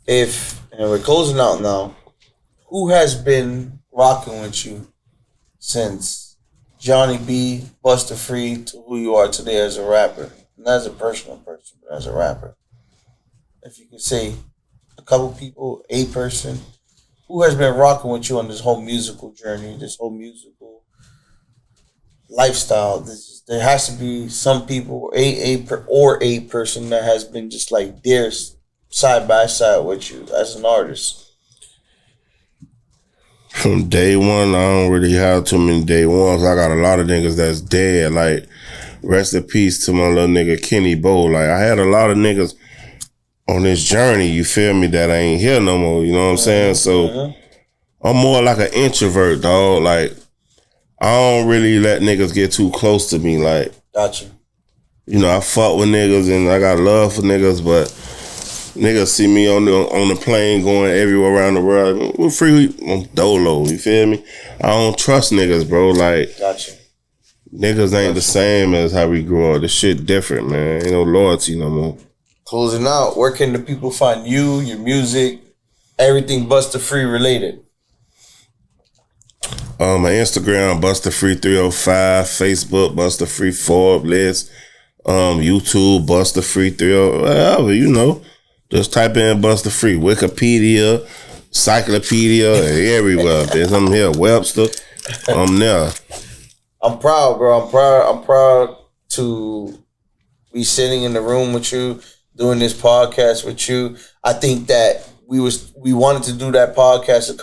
And we're closing out now, who has been rocking with you since Johnny B, Busta Free, to who you are today as a rapper? Not as a personal person, but as a rapper. If you could say a couple people, a person, who has been rocking with you on this whole musical journey, this whole musical lifestyle? There has to be some people, a person that has been just like there side by side with you as an artist. From day one, I don't really have too many day ones. I got a lot of niggas that's dead. Like, rest in peace to my little nigga Kenny Bo. Like, I had a lot of niggas on this journey, you feel me, that I ain't here no more, you know what I'm saying? So, I'm more like an introvert, dog. Like, I don't really let niggas get too close to me. Like, gotcha. You know, I fuck with niggas and I got love for niggas, but niggas see me on the plane going everywhere around the world. We're free on dolo, you feel me? I don't trust niggas, bro. Like, gotcha. Niggas ain't the same as how we grew up. The shit different, man. Ain't no loyalty no more. Closing out, where can the people find you, your music, everything Busta Free related? My Instagram, Busta305, Facebook, Busta3Forbes, YouTube, Busta330, whatever, you know. Just type in Busta Free, Wikipedia, Cyclopedia, everywhere. Bitch, I'm here, Webster. I'm there. I'm proud, bro. I'm proud to be sitting in the room with you, doing this podcast with you. I think that we wanted to do that podcast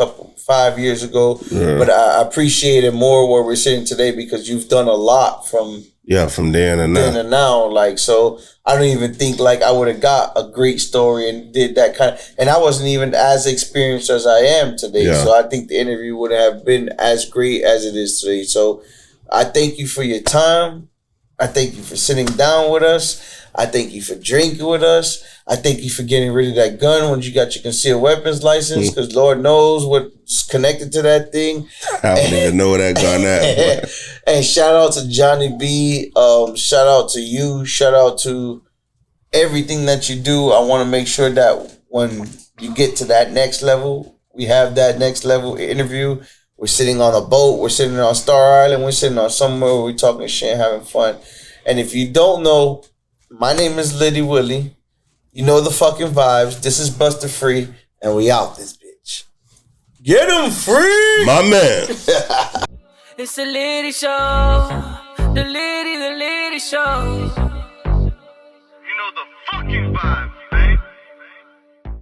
5 years ago, but I appreciate it more where we're sitting today because you've done a lot from then and now. Like, so I don't even think like I would have got a great story and did that kind of, and I wasn't even as experienced as I am today. Yeah. So I think the interview wouldn't have been as great as it is today. So I thank you for your time. I thank you for sitting down with us. I thank you for drinking with us. I thank you for getting rid of that gun when you got your concealed weapons license, because Lord knows what's connected to that thing. I don't even know where that gun at. And shout out to Johnny B. Shout out to you. Shout out to everything that you do. I want to make sure that when you get to that next level, we have that next level interview. We're sitting on a boat. We're sitting on Star Island. We're sitting on somewhere where we're talking shit and having fun. And if you don't know, my name is Litty Willie. You know the fucking vibes. This is Busta Free, and we out this bitch. Get him free! My man. It's the Litty Show. The Litty Show.